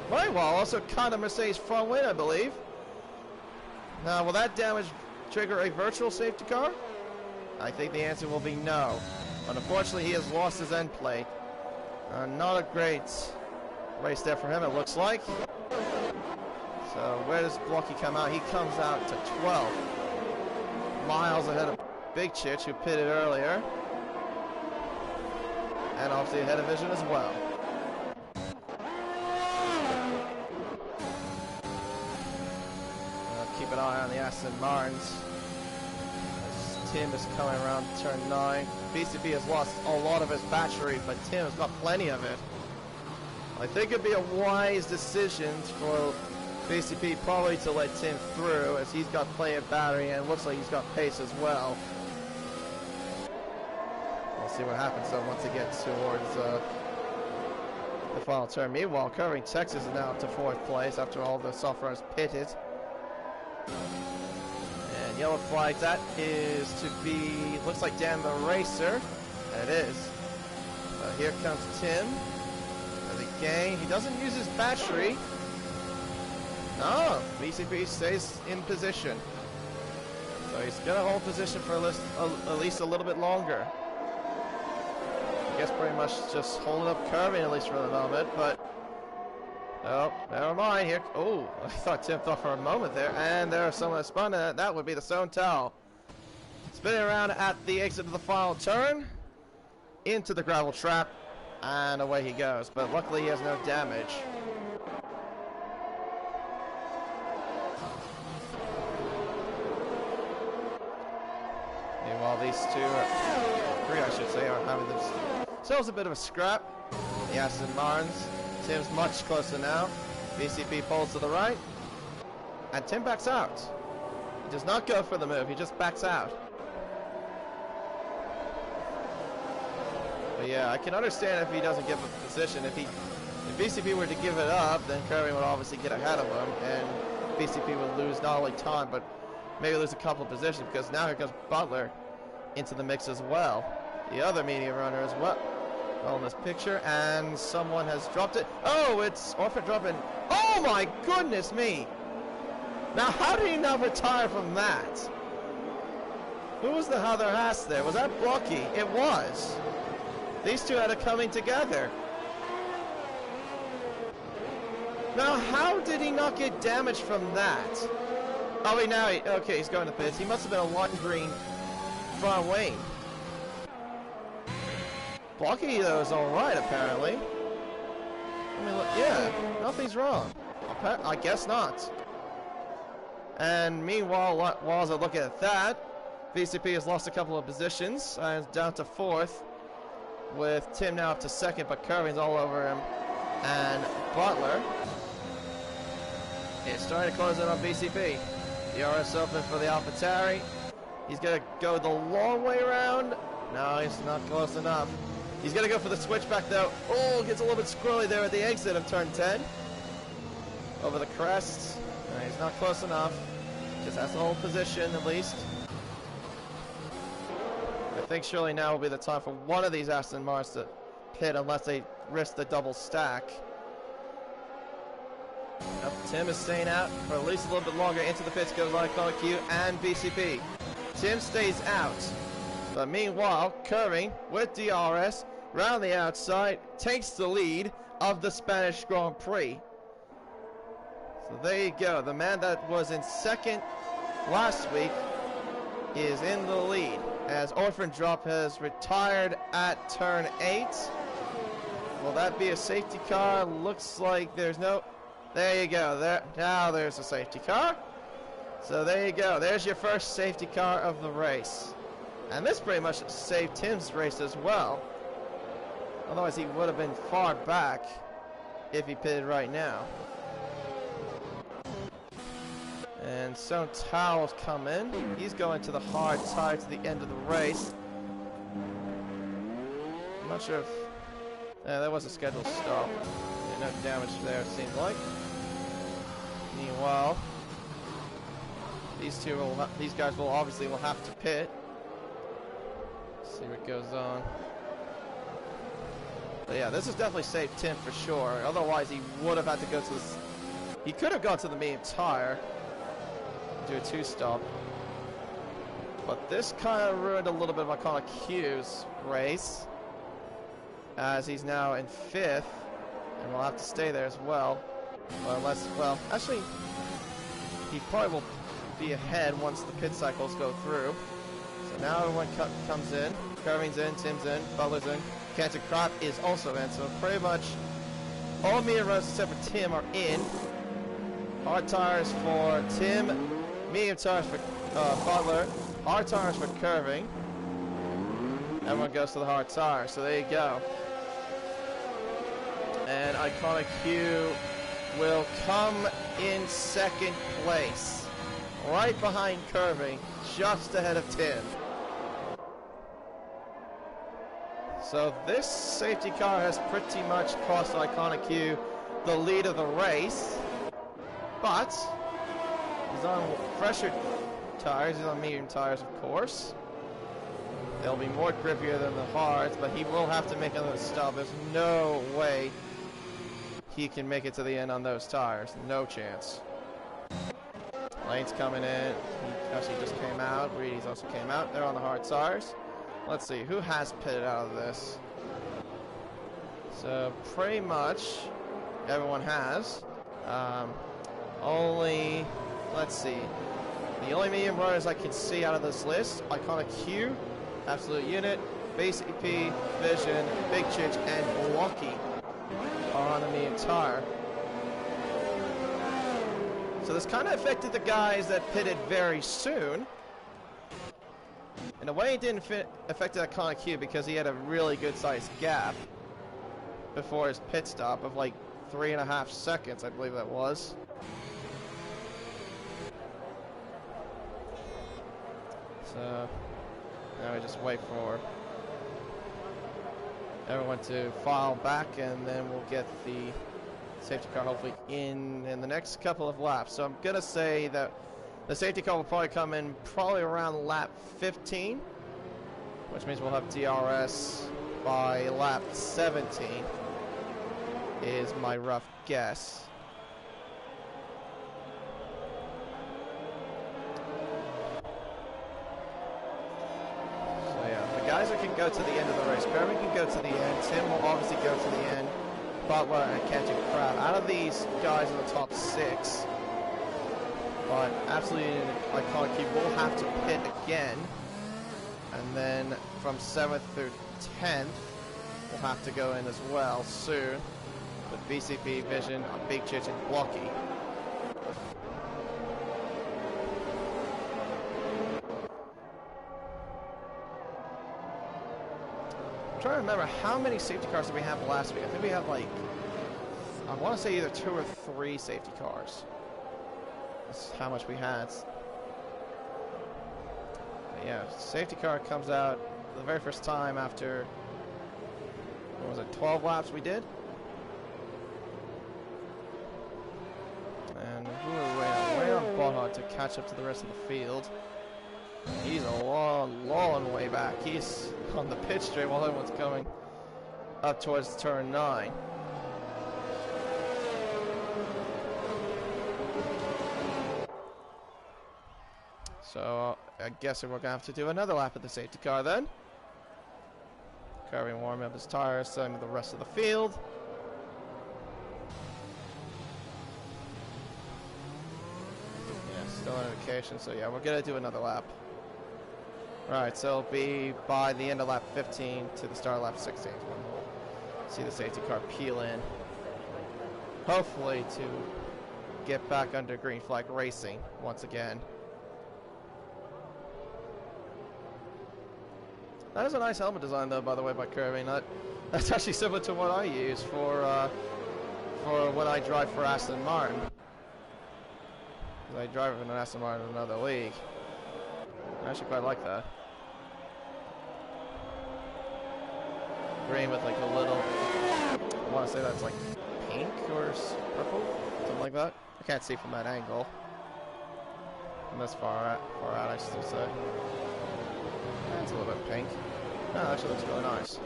S1: Right, well, also caught a Mercedes front wing, I believe. Now, will that damage trigger a virtual safety car? I think the answer will be no. But unfortunately, he has lost his end plate. Not a great race there for him, it looks like. So where does Blocky come out? He comes out to 12. Miles ahead of Big Chich, who pitted earlier. And obviously ahead of Vision as well. Keep an eye on the Aston Martins. Tim is coming around turn 9. BCP has lost a lot of his battery, but Tim has got plenty of it. I think it'd be a wise decision for BCP probably to let Tim through, as he's got plenty of battery and looks like he's got pace as well. We'll see what happens though once it gets towards the final turn. Meanwhile, covering Texas is now up to 4th place after all the soft runners pitted. And yellow flag, that is to be, looks like Dan the Racer. And it is. Here comes Tim. And again, he doesn't use his battery. No, BCP stays in position. So he's going to hold position for at least a little bit longer. I guess pretty much just holding up curving at least for the moment, but oh, never mind here. Oh, I thought Tim thought for a moment there, and there's someone that spun it. That would be the Stone Towel. Spinning around at the exit of the final turn, into the gravel trap, and away he goes. But luckily he has no damage. Meanwhile, these three I should say, are having themselves a bit of a scrap. The Aston Martins. Tim's much closer now. BCP pulls to the right. And Tim backs out. He does not go for the move, he just backs out. But yeah, I can understand if he doesn't give a position. If BCP were to give it up, then Curry would obviously get ahead of him, and BCP would lose not only time, but maybe lose a couple of positions, because now here comes Butler into the mix as well. The other medium runner as well. On this picture, and someone has dropped it. Oh, it's Orphan dropping. Oh my goodness me! Now, how did he not retire from that? Who was the other ass there? Was that Blocky? It was. These two had it coming together. Now, how did he not get damage from that? Oh, okay, he's going to pits. He must have been a lime green front wing. Blocky, though, is alright, apparently. I mean, look, yeah, nothing's wrong. I guess not. And meanwhile, while I look at that, VCP has lost a couple of positions and is down to 4th, with Tim now up to 2nd, but Curving's all over him. And Butler is starting to close in on BCP. The RS open for the AlphaTauri. He's going to go the long way around. No, he's not close enough. He's going to go for the switchback, though. Oh, gets a little bit squirrely there at the exit of turn 10. Over the crest. No, he's not close enough. Just has to hold position, at least. I think surely now will be the time for one of these Aston Martins to pit unless they risk the double stack. Nope, Tim is staying out for at least a little bit longer. Into the pits goes Iconic Q and BCP. Tim stays out. But meanwhile, Curving with DRS round the outside takes the lead of the Spanish Grand Prix. So there you go. The man that was in second last week is in the lead as Orphan Drop has retired at turn 8. Will that be a safety car? Looks like there's no... There you go. There, now there's a safety car. So there you go. There's your first safety car of the race. And this pretty much saved Tim's race as well. Otherwise he would have been far back if he pitted right now. And Song Tao's come in. He's going to the hard tire to the end of the race. I'm not sure if... that was a scheduled stop. Yeah, no damage there, it seems like. Meanwhile, these guys will obviously have to pit. See what goes on. But yeah, this has definitely saved Tim for sure. Otherwise, he would have had to go to the... He could have gone to the medium tire. Do a 2-stop. But this kind of ruined a little bit of Iconic Q's race, as he's now in 5th, and will have to stay there as well. Well, unless, well, actually, he probably will be ahead once the pit cycles go through. So now everyone comes in. Curving's in, Tim's in, Butler's in, Canton Crop is also in. So pretty much all medium runners except for Tim are in. Hard tires for Tim, medium tires for Butler, hard tires for Curving. Everyone goes to the hard tire, so there you go. And Iconic Q will come in 2nd place, right behind Curving, just ahead of Tim. So this safety car has pretty much cost Iconic Q the lead of the race, but he's on fresher tires, he's on medium tires of course. They'll be more grippier than the hards, but he will have to make another stop. There's no way he can make it to the end on those tires. No chance. Lane's coming in. He actually just came out. Reedy's also came out. They're on the hard tires. Let's see. Who has pitted out of this? So pretty much everyone has. Only... Let's see. The only medium runners I can see out of this list, Iconic Q, Absolute Unit, Base EP, Vision, Big Chich, and Blocky are on the medium tire. So this kind of affected the guys that pitted very soon. In a way it didn't affect Iconic Q because he had a really good sized gap before his pit stop of like 3.5 seconds, I believe that was. So now we just wait for everyone to file back, and then we'll get the safety car hopefully in the next couple of laps. So I'm gonna say that the safety car will probably come in probably around lap 15, which means we'll have DRS by lap 17 is my rough guess. Guys that can go to the end of the race. Kerwin can go to the end. Tim will obviously go to the end. Butler and Canton Crab. Out of these guys in the top 6, but absolutely Iconic Q will have to pit again. And then from 7th through 10th, we'll have to go in as well soon with BCP, Vision, Big Chich, and Blocky. I'm trying to remember how many safety cars did we have last week. I think we had like, I want to say either 2 or 3 safety cars. That's how much we had. But yeah, safety car comes out for the very first time after, what was it, 12 laps we did? And who are we waiting on? We're waiting on Bonhart to catch up to the rest of the field. He's a long way back. He's on the pit straight while everyone's coming up towards turn 9. So I guess we're going to have to do another lap of the safety car then. Kirby warming up his tires, same with the rest of the field. Yeah, still an indication, so yeah, we're going to do another lap. Right, so it'll be by the end of lap 15 to the start of lap 16 when we'll see the safety car peel in. Hopefully to get back under green flag racing once again. That is a nice helmet design, though, by the way, by Kirby. That's actually similar to what I use for when I drive for Aston Martin. I drive in an Aston Martin in another league. I actually quite like that. Green with like a little, I want to say that's like pink or purple, something like that. I can't see from that angle. And that's far out, I still say. It's a little bit pink. No, that actually looks really nice.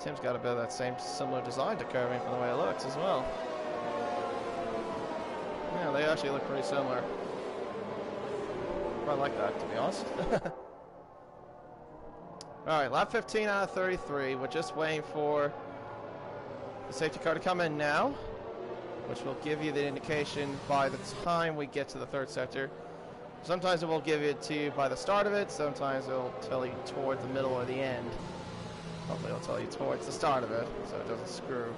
S1: Tim's got a bit of that same similar design to Kirby from the way it looks as well. Yeah, they actually look pretty similar. I like that, to be honest. Alright, lap 15 out of 33. We're just waiting for the safety car to come in now, which will give you the indication by the time we get to the third sector. Sometimes it will give it to you by the start of it, sometimes it will tell you towards the middle or the end. Hopefully it'll tell you towards the start of it, so it doesn't screw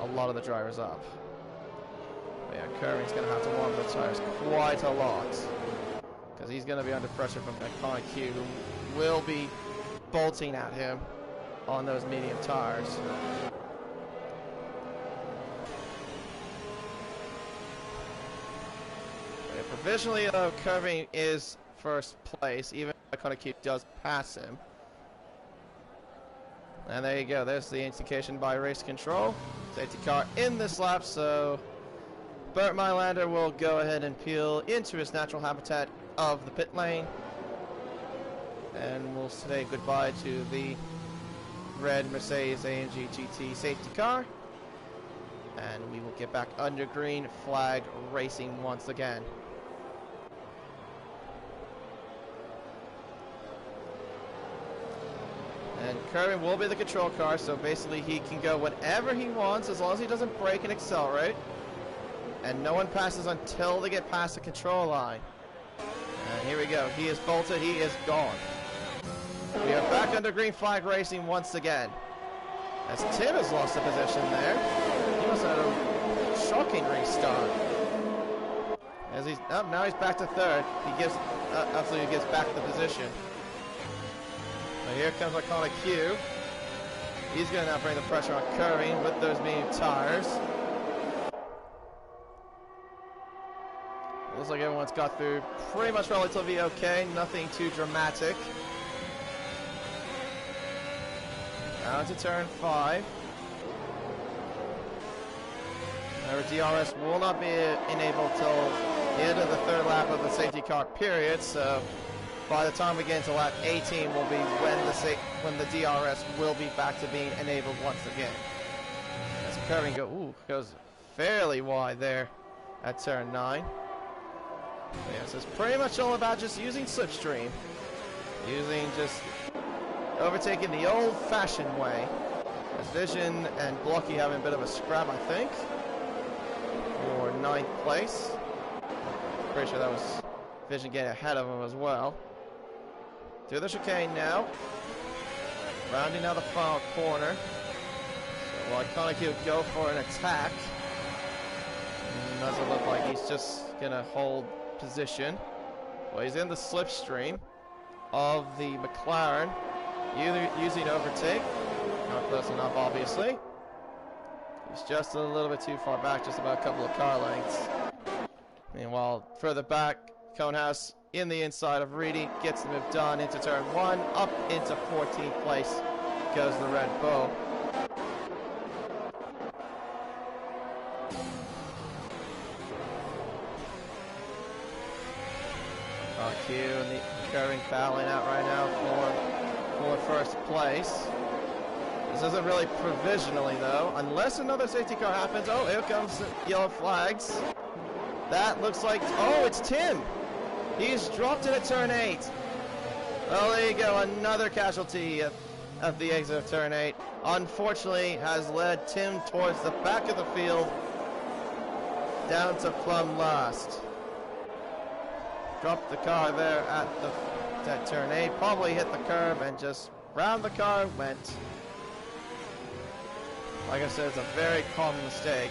S1: a lot of the drivers up. But yeah, Kirby's going to have to warm up the tires quite a lot, because he's going to be under pressure from Iconic Q, who will be bolting at him on those medium tires. Provisionally, Kirby is first place, even if Iconic Q does pass him. And there you go, there's the indication by race control. Safety car in this lap, so Burt Mylander will go ahead and peel into his natural habitat of the pit lane. And we'll say goodbye to the red Mercedes AMG GT safety car. And we will get back under green flag racing once again. And Kirby will be the control car, so basically he can go whatever he wants as long as he doesn't brake and accelerate. And no one passes until they get past the control line. And here we go. He is bolted. He is gone. We are back under green flag racing once again. As Tim has lost the position there. He must have had a shocking restart. As he's up, now he's back to third. He gives absolutely gets back the position. Now here comes Iconic Q. He's going to now bring the pressure on Kirby with those medium tires. Looks like everyone's got through pretty much relatively okay. Nothing too dramatic. Now to turn 5. Our DRS will not be enabled till the end of the third lap of the safety car period, so by the time we get into lap 18 will be when the DRS will be back to being enabled once again. As Kirby goes fairly wide there at turn 9. Yes, it's pretty much all about just using slipstream. Just overtaking the old-fashioned way. As Vision and Blocky having a bit of a scrap, I think, for 9th place. Pretty sure that was Vision getting ahead of him as well. Through the chicane now. Rounding out the final corner. So while Iconic Q go for an attack. Doesn't look like he's just going to hold position. Well, he's in the slipstream of the McLaren, using overtake. Not close enough, obviously. He's just a little bit too far back, just about a couple of car lengths. Meanwhile, further back, Conehouse in the inside of Reedy gets the move done into turn 1, up into 14th place goes the Red Bull. Iconic Q and the curving battling out right now for first place. This isn't really provisionally though, unless another safety car happens. Oh, here comes the yellow flags. That looks like, oh, it's Tim. He's dropped it at turn 8. Well, there you go, another casualty at the exit of turn 8. Unfortunately, has led Tim towards the back of the field, down to plumb last. Dropped the car there at turn 8, probably hit the curb and just round the car went. Like I said, it's a very common mistake.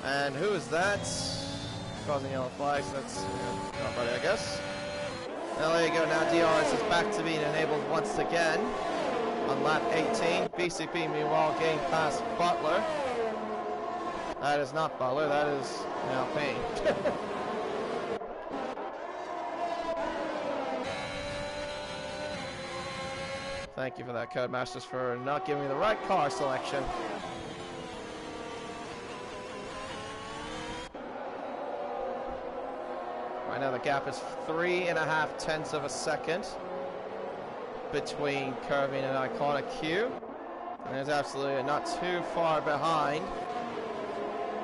S1: And who is that? Causing yellow flags, that's nobody, I guess. Well, there you go, now DRS is back to being enabled once again on lap 18. BCP, meanwhile, getting past Butler. That is not Butler, that is now Payne. Thank you for that, Codemasters, for not giving me the right car selection. Right now the gap is 3.5 tenths of a second between Curving and Iconic Q. And it's absolutely not too far behind.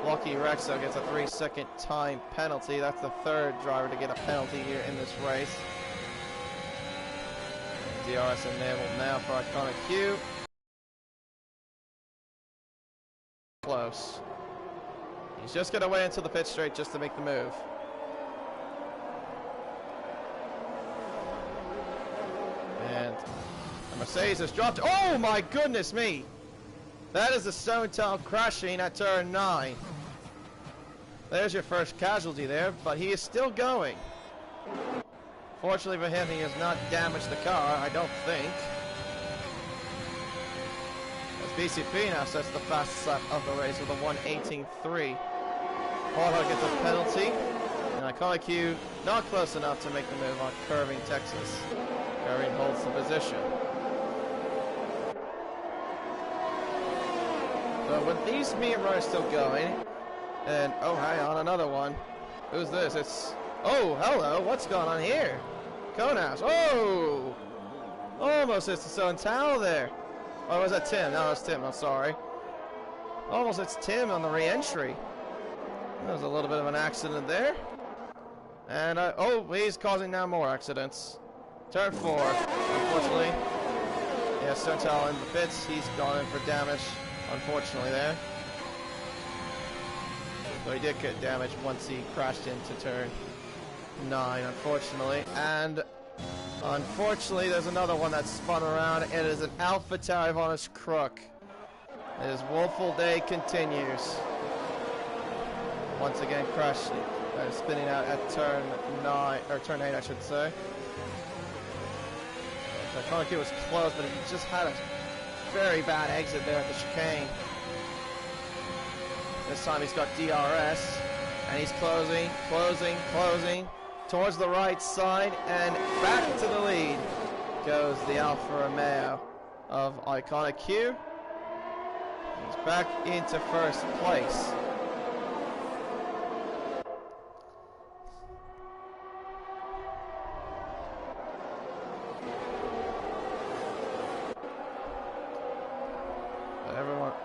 S1: Lucky Rexo gets a 3-second time penalty. That's the third driver to get a penalty here in this race. DRS enabled now for Iconic Q. Close. He's just going to wait until the pit straight just to make the move. And the Mercedes has dropped. Oh my goodness me! That is the Stone Town crashing at turn 9. There's your first casualty there, but he is still going. Fortunately for him, he has not damaged the car, I don't think. As BCP now sets the fastest lap of the race with a 1:18.3. Porto gets a penalty, and Iconic Q not close enough to make the move on Curving Texas. Curving holds the position. So with these medium runners still going, and oh, hang on, another one. Who's this? It's, oh, hello, what's going on here? Konas, oh! Almost hits the Stone Towel there. Oh, was that Tim? No, it's Tim, I'm sorry. Almost hits Tim on the re-entry. There was a little bit of an accident there. And, oh, he's causing now more accidents. Turn 4, unfortunately. Yeah, Stone Towel in the pits, he's gone in for damage, unfortunately there. So he did get damage once he crashed into turn 9, unfortunately. And unfortunately, there's another one that spun around. It is an Alpha Tarivonus Crook. His woeful day continues. Once again, crashing, spinning out at turn 9, or turn 8, I should say. The Iconic Q was close, but he just had a very bad exit there at the chicane. This time he's got DRS, and he's closing towards the right side, and back to the lead goes the Alfa Romeo of Iconic Q. He's back into first place.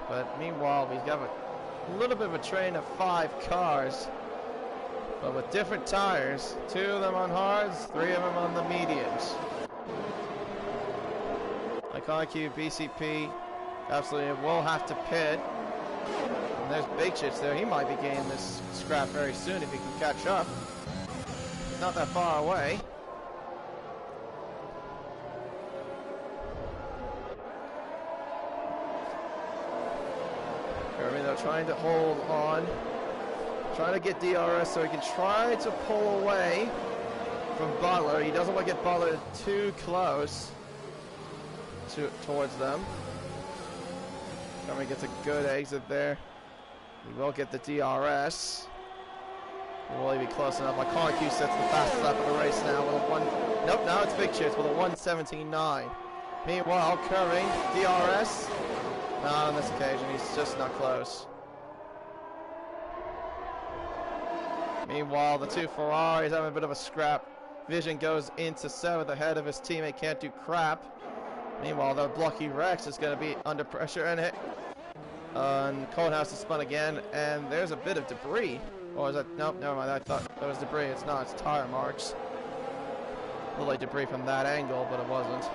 S1: But meanwhile, we've got a little bit of a train of 5 cars, but with different tires. 2 of them on hards, 3 of them on the mediums. Iconic Q, BCP, absolutely will have to pit. And there's Big Chits there. He might be gaining this scrap very soon if he can catch up. He's not that far away. They're trying to hold on, trying to get DRS so he can try to pull away from Butler. He doesn't want to get Butler too close towards them. Curving gets a good exit there. He will get the DRS. Will he be close enough? Iconic Q sets the fastest lap of the race now with a 1. Nope, now it's Big Chits with a 1:17.9. Meanwhile, Curving, DRS. Not on this occasion, he's just not close. Meanwhile, the 2 Ferraris having a bit of a scrap Vision goes into 7th ahead of his teammate, can't do crap. Meanwhile, the Blocky Rex is going to be under pressure and hit. And Conehouse is spun again, and there's a bit of debris. Or is that? Nope, never mind. I thought that was debris. It's not. It's tire marks. A little like debris from that angle, but it wasn't.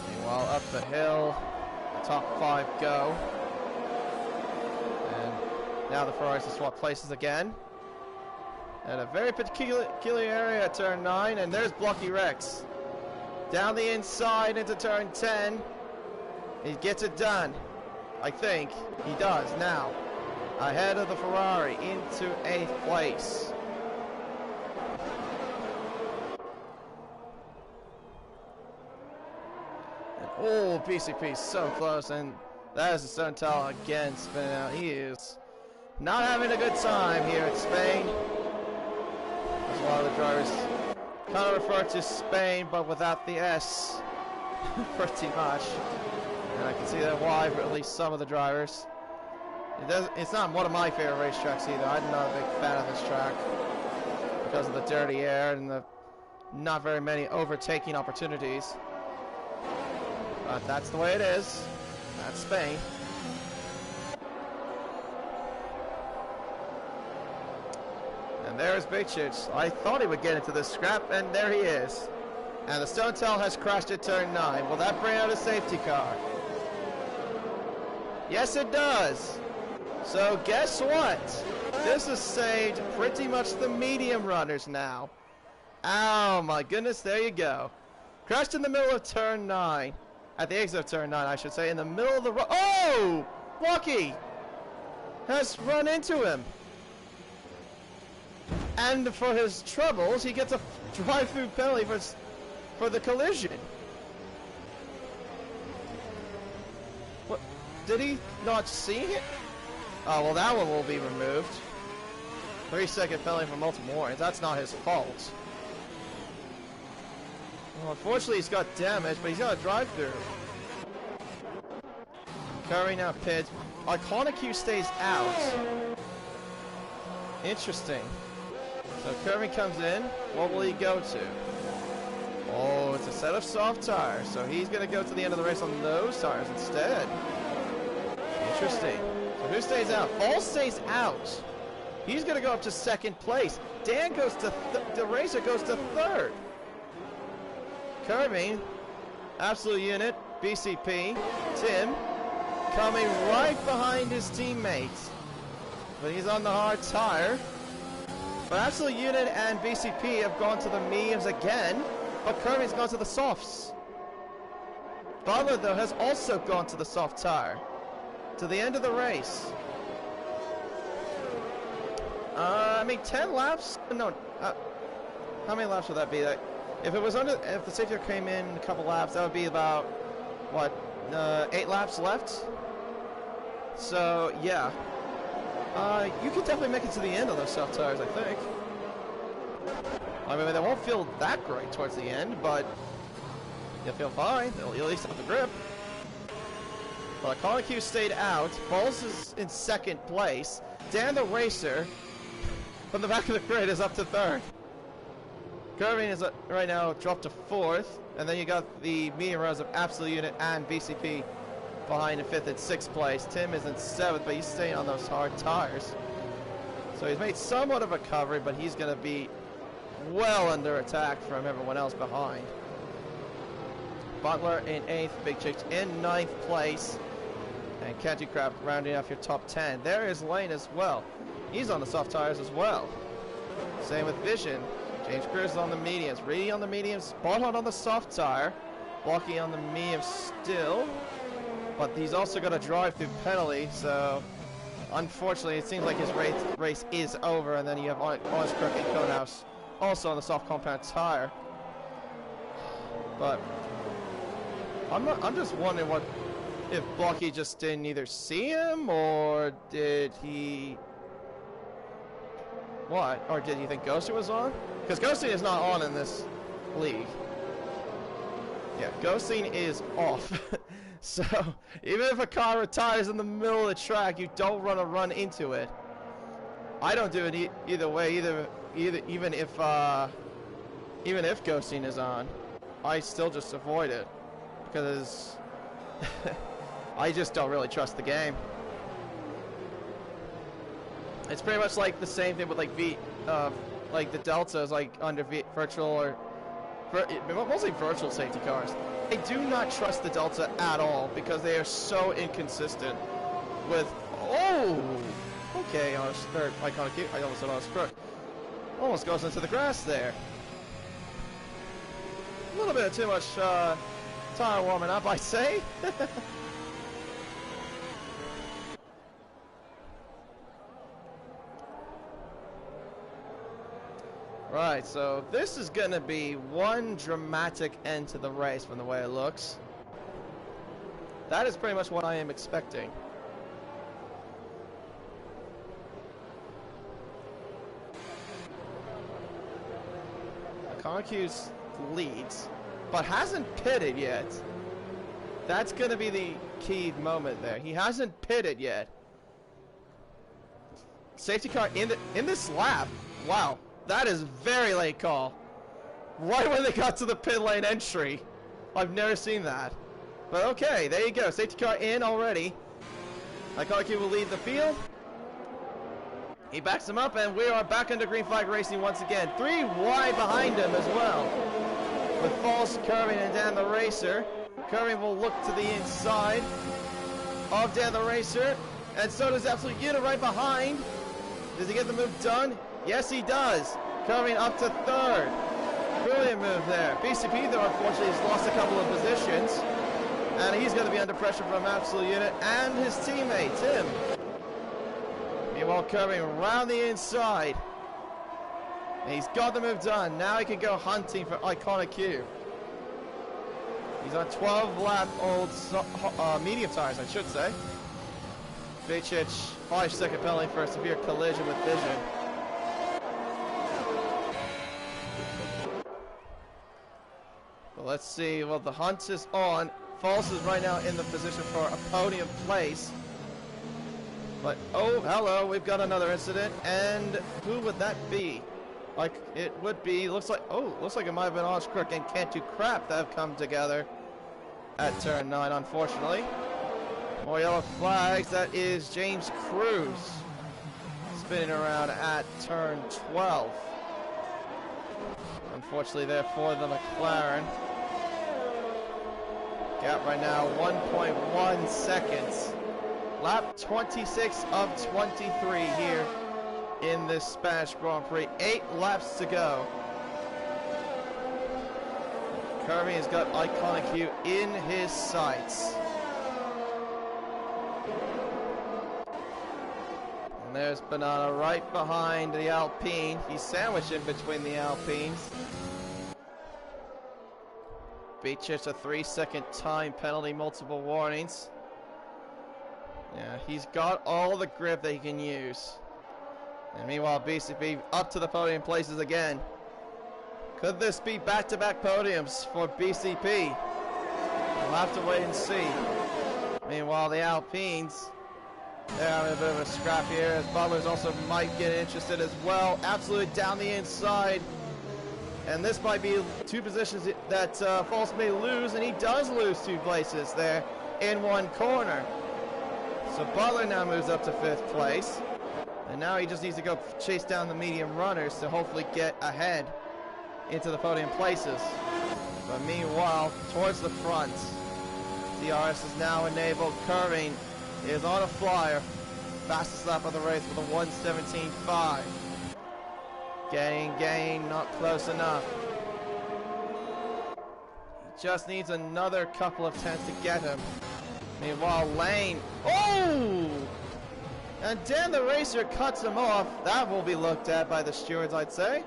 S1: Meanwhile, up the hill, the top 5 go. And now the Ferraris will swap places again. At a very particular area at turn 9, and there's Blocky Rex. Down the inside into turn 10. He gets it done. I think he does now. Ahead of the Ferrari into 8th place. And oh, BCP so close, and that is the Suntal again spinning out. He is not having a good time here at Spain. As a lot of the drivers kind of refer to Spain, but without the S, pretty much. And I can see that why for at least some of the drivers. It's not one of my favorite racetracks either. I'm not a big fan of this track because of the dirty air and the not very many overtaking opportunities. But that's the way it is. That's Spain. And there's Big Chooch. I thought he would get into this scrap, and there he is. And the Stone Tail has crashed at turn 9. Will that bring out a safety car? Yes, it does. So guess what? This has saved pretty much the medium runners now. Oh my goodness, there you go. Crashed in the middle of turn 9. At the exit of turn 9, I should say. In the middle of the road. Oh! Blocky has run into him. And for his troubles, he gets a drive-through penalty for the collision. What? Did he not see it? Oh, well, that one will be removed. 3-second penalty for multiple warnings. That's not his fault. Well, unfortunately, he's got damage, but he's got a drive-through. Curry now pits. Iconic Q stays out. Interesting. So Kirby comes in. What will he go to? Oh, it's a set of soft tires. So he's going to go to the end of the race on those tires instead. Interesting. So who stays out? Ball stays out. He's going to go up to 2nd place. Dan goes to the racer goes to 3rd. Kirby, Absolute Unit, BCP, Tim, coming right behind his teammates. But he's on the hard tire. But Absolute Unit and BCP have gone to the mediums again. But Kirby's gone to the softs. Butler, though, has also gone to the soft tire. To the end of the race. I mean, 10 laps? No. How many laps would that be? If it was if the safety car came in a couple laps, that would be about, what, 8 laps left? So, yeah. You could definitely make it to the end of those soft tires, I think. I mean, they won't feel that great towards the end, but you'll feel fine. You'll at least have the grip. Well, Iconic Q stayed out. Balls is in 2nd place. Dan the Racer, from the back of the grid, is up to 3rd. Curving is right now dropped to 4th. And then you got the medium runners of Absolute Unit and BCP behind in 5th and 6th place. Tim is in 7th, but he's staying on those hard tires. So he's made somewhat of a recovery, but he's going to be well under attack from everyone else behind. Butler in 8th, Big Chicks in 9th place. And Canty Craft rounding off your top 10. There is Lane as well. He's on the soft tires as well. Same with Vision. James Cruz on the mediums. Reedy on the mediums. Spot on the soft tire. Blocky on the medium still. But he's also got a drive-through penalty, so unfortunately it seems like his race is over. And then you have Honest Crook and Conehouse also on the soft compound tire. But I'm just wondering if Blocky just didn't either see him, or did he... What? Or did you think Ghosting was on? Because Ghosting is not on in this league. Yeah, Ghosting is off. So even if a car retires in the middle of the track, you don't run into it. I don't do it either way. Even if ghosting is on, I still just avoid it because I just don't really trust the game. It's pretty much like the same thing with like like the Deltas, like under virtual or mostly virtual safety cars. I do not trust the Delta at all because they are so inconsistent with. Oh, okay. On third iconic cube, I almost said on a crook. Almost goes into the grass there. A little bit of too much tire warming up, I say. Right, so this is going to be one dramatic end to the race from the way it looks. That is pretty much what I am expecting. Conacuse leads, but hasn't pitted yet. That's going to be the key moment there. He hasn't pitted yet. Safety car in this lap. Wow. That is very late call. Right when they got to the pit lane entry. I've never seen that. But okay, there you go. Safety car in already. Iconic will lead the field. He backs him up, and we are back under green flag racing once again. 3 wide behind him as well. With false curving and Dan the Racer. Curving will look to the inside of Dan the Racer. And so does Absolute Unit right behind. Does he get the move done? Yes, he does. Curving up to third. Brilliant move there. BCP, though, unfortunately, has lost a couple of positions. And he's going to be under pressure from Absolute Unit and his teammate, Tim. Meanwhile, curving around the inside. And he's got the move done. Now he can go hunting for Iconic Q. He's on 12-lap-old medium tires, I should say. Vicic, 5-second penalty for a severe collision with Vision. Well, let's see. Well, the hunt is on. False is right now in the position for a podium place. But, oh, hello, we've got another incident. And who would that be? Like, it would be, looks like it might have been Osh Crook and Can't Do Crap that have come together at turn 9, unfortunately. More yellow flags. That is James Cruz spinning around at turn 12. Unfortunately there for the McLaren. Gap right now 1.1 seconds. Lap 26 of 23 here in this Spanish Grand Prix. 8 laps to go. Kirby has got Iconic Q in his sights. And there's Banana right behind the Alpine. He's sandwiched in between the Alpines. Beaches a 3-second time penalty, multiple warnings. Yeah, he's got all the grip that he can use. And meanwhile, BCP up to the podium places again. Could this be back-to-back podiums for BCP? We'll have to wait and see. Meanwhile, the Alpines, they're having a bit of a scrap here, as Butler's also might get interested as well. Absolutely down the inside. And this might be 2 positions that False may lose, and he does lose 2 places there in 1 corner. So Butler now moves up to 5th place. And now he just needs to go chase down the medium runners to hopefully get ahead into the podium places. But meanwhile, towards the front, DRS is now enabled. Curving is on a flyer. Fastest lap of the race with a 1:17.5. Gain, not close enough. He just needs another couple of tenths to get him. Meanwhile, Lane, oh! And Dan the Racer cuts him off. That will be looked at by the stewards, I'd say.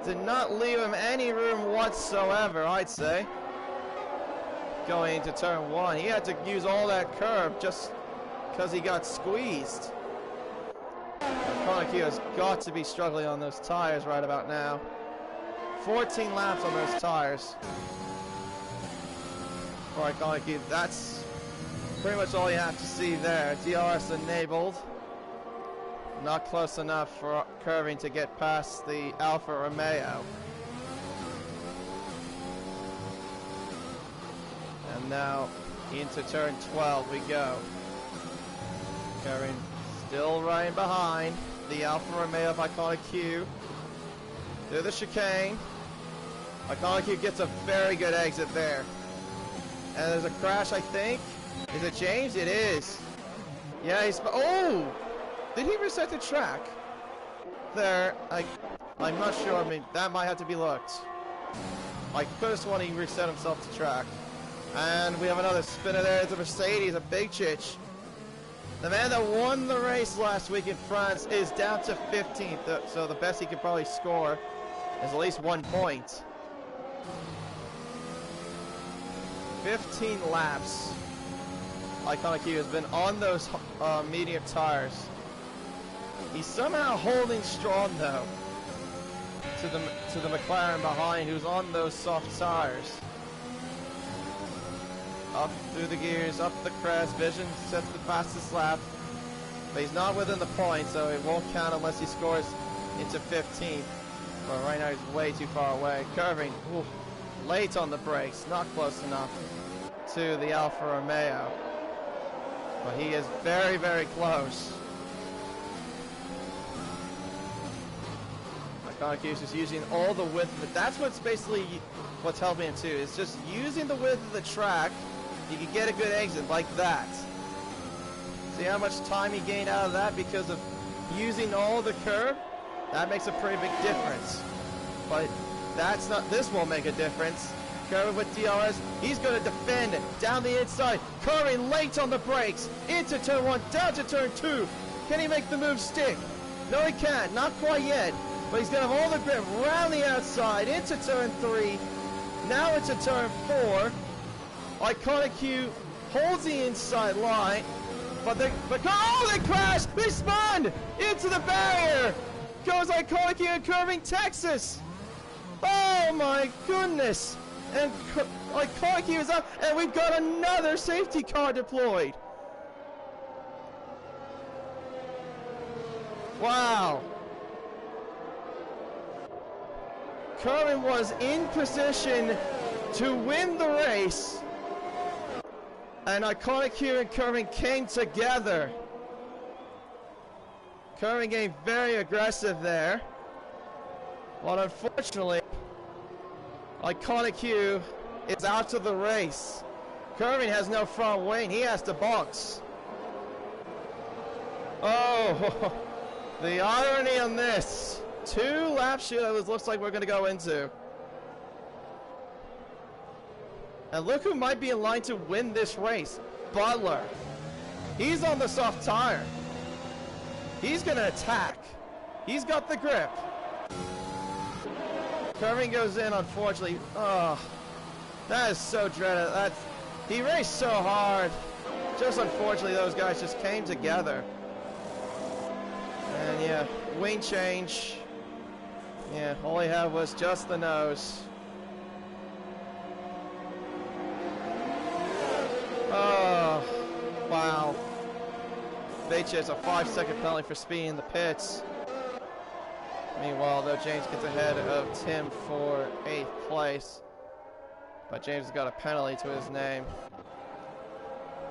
S1: Did not leave him any room whatsoever, I'd say. Going into turn 1, he had to use all that curve just because he got squeezed. Konaki has got to be struggling on those tires right about now. 14 laps on those tires. for Iconic Cube. That's pretty much all you have to see there. DRS enabled. Not close enough for curving to get past the Alfa Romeo. And now into turn 12 we go. Curving still right behind the Alfa Romeo of Iconic Q. Through the chicane. Iconic Q gets a very good exit there. And there's a crash, I think. Is it James? It is. Yeah, he's... Oh! Did he reset the track? There, I'm not sure. I mean, that might have to be looked. I could have sworn he reset himself to track. And we have another spinner there. It's a Mercedes, a big chitch. The man that won the race last week in France is down to 15th. So the best he could probably score is at least 1 point. 15 laps. Iconic Q has been on those medium tires. He's somehow holding strong though to the McLaren behind, who's on those soft tires. Up through the gears, up the crest. Vision sets the fastest lap, but he's not within the point, so it won't count unless he scores into 15th. But right now he's way too far away. Curving, ooh, late on the brakes, not close enough to the Alfa Romeo. But he is very, very close. Iconic Q is just using all the width of it. That's what's basically what's helping him too. It's just using the width of the track. You can get a good exit like that. See how much time he gained out of that because of using all the curve? That makes a pretty big difference. But that's not, this won't make a difference. Curving with DRS, he's going to defend it down the inside. Curving late on the brakes, into turn 1, down to turn 2. Can he make the move stick? No, he can't, not quite yet. But he's going to have all the grip around the outside, into turn 3. Now into turn 4. Iconic Q holds the inside line. But oh, they crashed! They spun! Into the barrier! Goes Iconic Q and curving Texas! Oh my goodness! And Iconic Q is up, and we've got another safety car deployed! Wow! Curvin was in position to win the race, and Iconic Q and Curvin came together. Curvin getting very aggressive there, but unfortunately, Iconic Q is out of the race. Curvin has no front wing, he has to box. Oh, the irony on this. 2 lap shootout looks like we're going to go into. And look who might be in line to win this race. Butler. He's on the soft tire. He's going to attack. He's got the grip. Curving goes in, unfortunately. Oh, that is so dreaded. He raced so hard. Just unfortunately, those guys just came together. And yeah, wing change. Yeah, all he had was just the nose. Oh, wow. They chase a 5-second penalty for speeding in the pits. Meanwhile, though, James gets ahead of Tim for 8th place. But James has got a penalty to his name.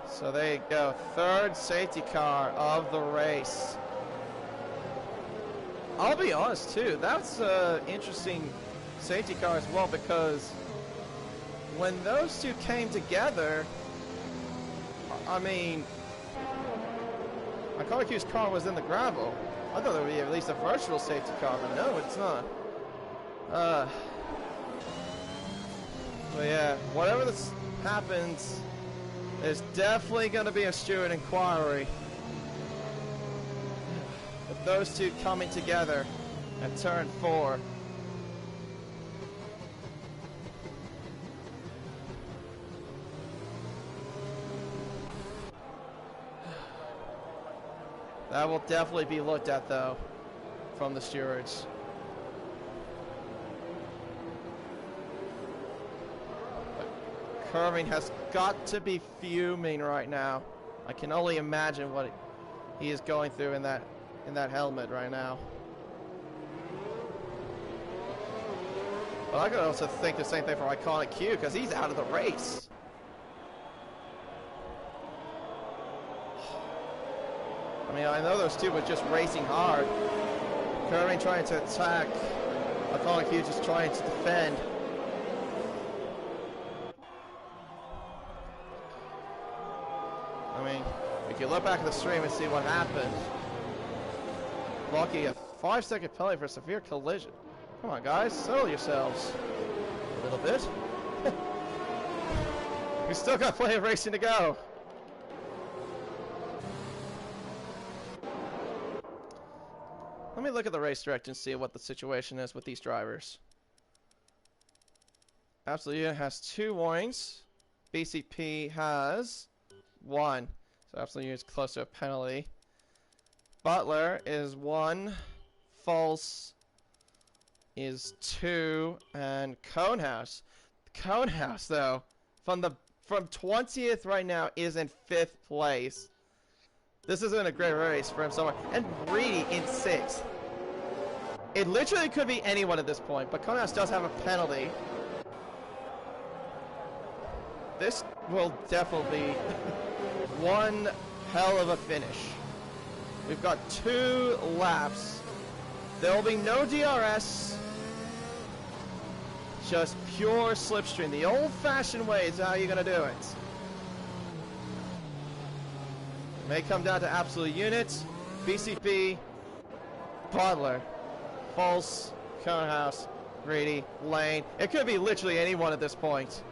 S1: So there you go. 3rd safety car of the race. I'll be honest, too. That's an interesting safety car as well, because when those two came together, I mean, Iconic Q's car was in the gravel. I thought there would be at least a virtual safety car, but no, it's not. But yeah, whatever this happens, there's definitely going to be a steward inquiry. With those two coming together at turn 4. That will definitely be looked at, though, from the stewards. But Curving has got to be fuming right now. I can only imagine what he is going through in that helmet right now. But I could also think the same thing for Iconic Q, because he's out of the race. I mean, I know those two were just racing hard. Curving trying to attack. Iconic Q just trying to defend. I mean, if you look back at the stream and see what happened. Lucky a 5-second penalty for a severe collision. Come on, guys, settle yourselves a little bit. We still got plenty of racing to go. Let me look at the race director and see what the situation is with these drivers. Absolute Unit has 2 warnings. BCP has 1. So Absolute Unit is close to a penalty. Butler is 1. False is 2. And Conehouse. Conehouse, though, from 20th right now is in 5th place. This isn't a great race for him somewhere. And Reedy in 6th. It literally could be anyone at this point, but Conehouse does have a penalty. This will definitely be one hell of a finish. We've got 2 laps. There will be no DRS. Just pure slipstream. The old-fashioned way is how you're going to do it. It may come down to Absolute Units, BCP, Butler, False, Conehouse, Reedy, Lane. It could be literally anyone at this point.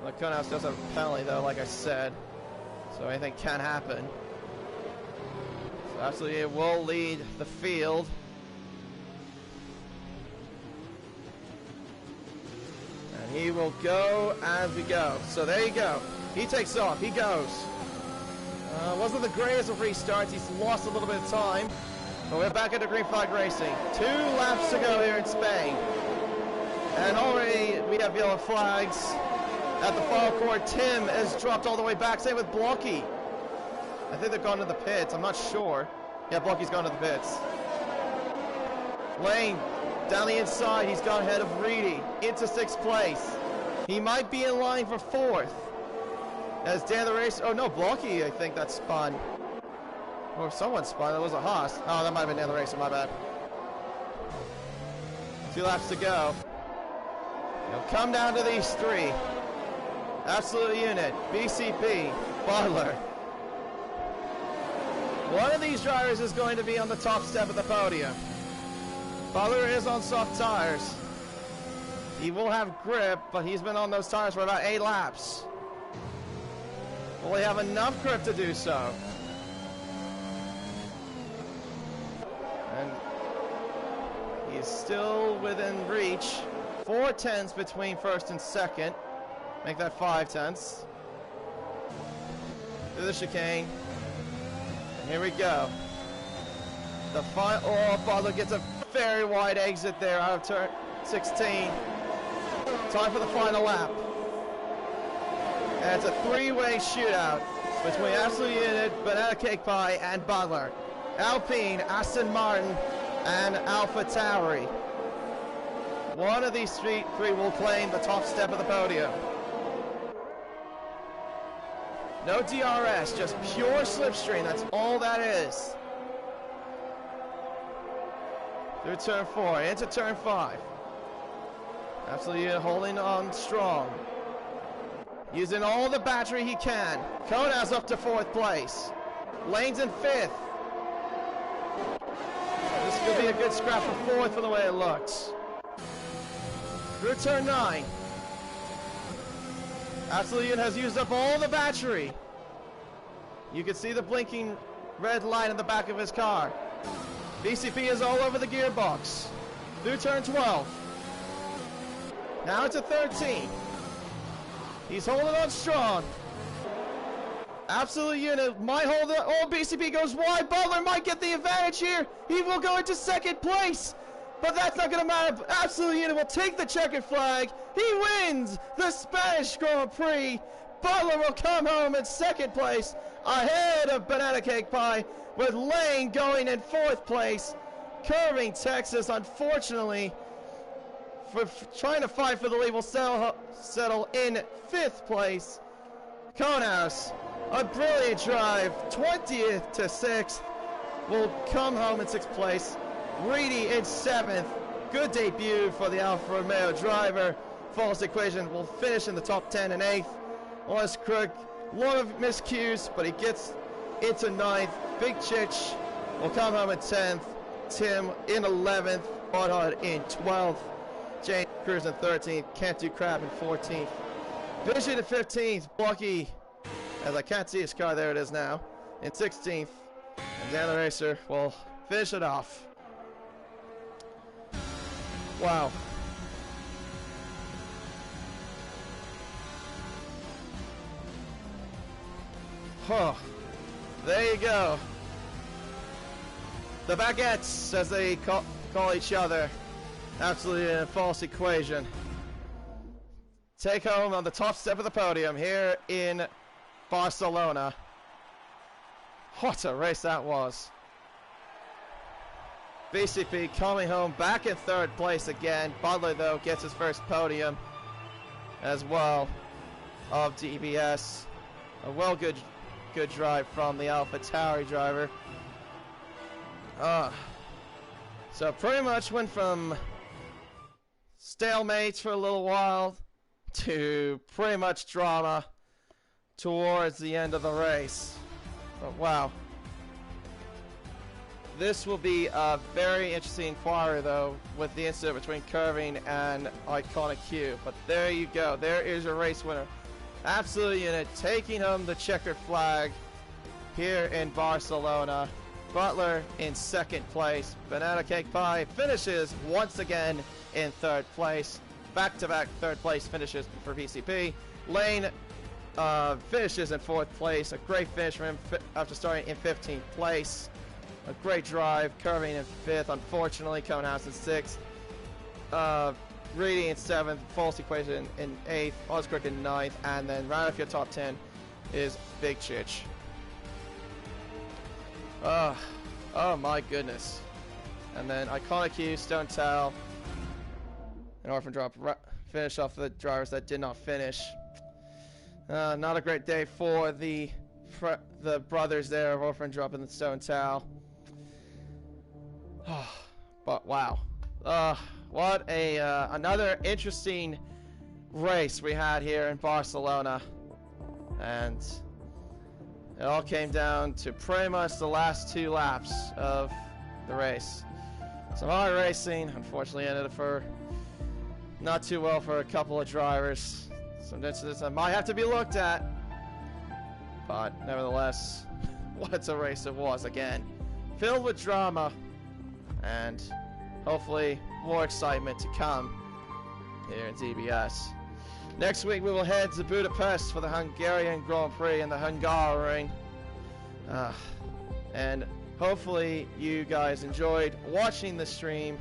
S1: Well, Conehouse does have a penalty, though, like I said. So anything can happen. So absolutely it will lead the field. And he will go as we go. So there you go. He takes off. He goes. Wasn't the greatest of restarts. He's lost a little bit of time. But we're back at the green flag racing. 2 laps to go here in Spain. And already we have yellow flags at the final corner. Tim has dropped all the way back. Same with Blocky. I think they've gone to the pits. I'm not sure. Yeah, Blocky's gone to the pits. Lane down the inside. He's gone ahead of Reedy into 6th place. He might be in line for 4th. As Dan the race. Oh no, Blocky, I think that spun. Or someone spun. That was a Haas. Oh, that might have been Dan the racer. My bad. 2 laps to go. It'll come down to these 3. Absolute Unit, BCP, Butler. One of these drivers is going to be on the top step of the podium. Butler is on soft tires. He will have grip, but he's been on those tires for about 8 laps. Will he have enough grip to do so? And he's still within reach. 4 tenths between 1st and 2nd. Make that 5 tenths. To the chicane. And here we go. The final. Oh, Butler gets a very wide exit there out of turn 16. Time for the final lap. And it's a 3-way shootout between Absolute Unit, Banana Cake Pie, and Butler. Alpine, Aston Martin, and Alpha Tauri. One of these three will claim the top step of the podium. No DRS, just pure slipstream. That's all that is. Through turn 4, into turn 5. Absolutely holding on strong. Using all the battery he can. Conehouse up to 4th place. Lane's in 5th. This could be a good scrap for 4th from the way it looks. Through turn 9. Absolute has used up all the battery. You can see the blinking red light in the back of his car. BCP is all over the gearbox. Through turn 12. Now it's a 13. He's holding on strong. Absolute Unit might hold it. Oh, BCP goes wide. Butler might get the advantage here. He will go into 2nd place. But that's not going to matter. Absolute Unit will take the checkered flag. He wins the Spanish Grand Prix. Butler will come home in second place, ahead of Banana Cake Pie, with Lane going in fourth place. Curving Texas, unfortunately, for trying to fight for the lead, will settle in fifth place. Conehouse, a brilliant drive, 20th to 6th, will come home in 6th place. Reedy in 7th, good debut for the Alfa Romeo driver. False Equation will finish in the top 10 and 8th. Lawrence Crook, a lot of miscues, but he gets into 9th. Big Chich will come home in 10th. Tim in 11th. Hot in 12th. James Cruz in 13th. Can't Do Crap in 14th. Vision in 15th. Blocky, as I can't see his car, there it is now, in 16th. And Dan the Racer will finish it off. Wow. Huh. There you go. The Baguettes, as they call each other. Absolutely a false equation. Take home on the top step of the podium here in Barcelona. What a race that was. BCP coming home back in third place again. Butler, though, gets his first podium as well of DBS. A good drive from the AlphaTauri driver. So pretty much went from stalemate for a little while to pretty much drama towards the end of the race. But wow. This will be a very interesting inquiry, though, with the incident between Curving and Iconic Q. But there you go. There is your race winner. Absolute Unit taking home the checkered flag here in Barcelona. Butler in second place. Banana Cake Pie finishes once again in third place. Back-to-back third place finishes for PCP. Lane finishes in fourth place. A great finish for him after starting in 15th place. A great drive. Curving in 5th. Unfortunately, Conehouse in 6th. Reedy in 7th. False Equation in 8th. Oscrook in 9th. And then round off your top 10 is Big Chich. Oh my goodness. And then Iconic Q, Stone Towel, and Orphan Drop finish off the drivers that did not finish. Not a great day for the brothers there of Orphan Drop and the Stone Towel. But wow. What another interesting race we had here in Barcelona. And it all came down to pretty much the last 2 laps of the race. Some hard racing, unfortunately ended for not too well for a couple of drivers. Some incidents that might have to be looked at. But nevertheless, what a race it was again. Filled with drama and hopefully more excitement to come here in DBS. Next week we will head to Budapest for the Hungarian Grand Prix in the Hungaroring. And hopefully you guys enjoyed watching the stream.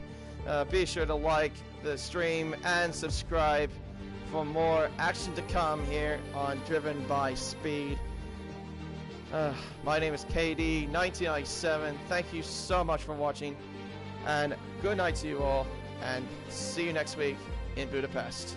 S1: Be sure to like the stream and subscribe for more action to come here on Driven by Speed. My name is KD1997. Thank you so much for watching, and good night to you all, and see you next week in Budapest.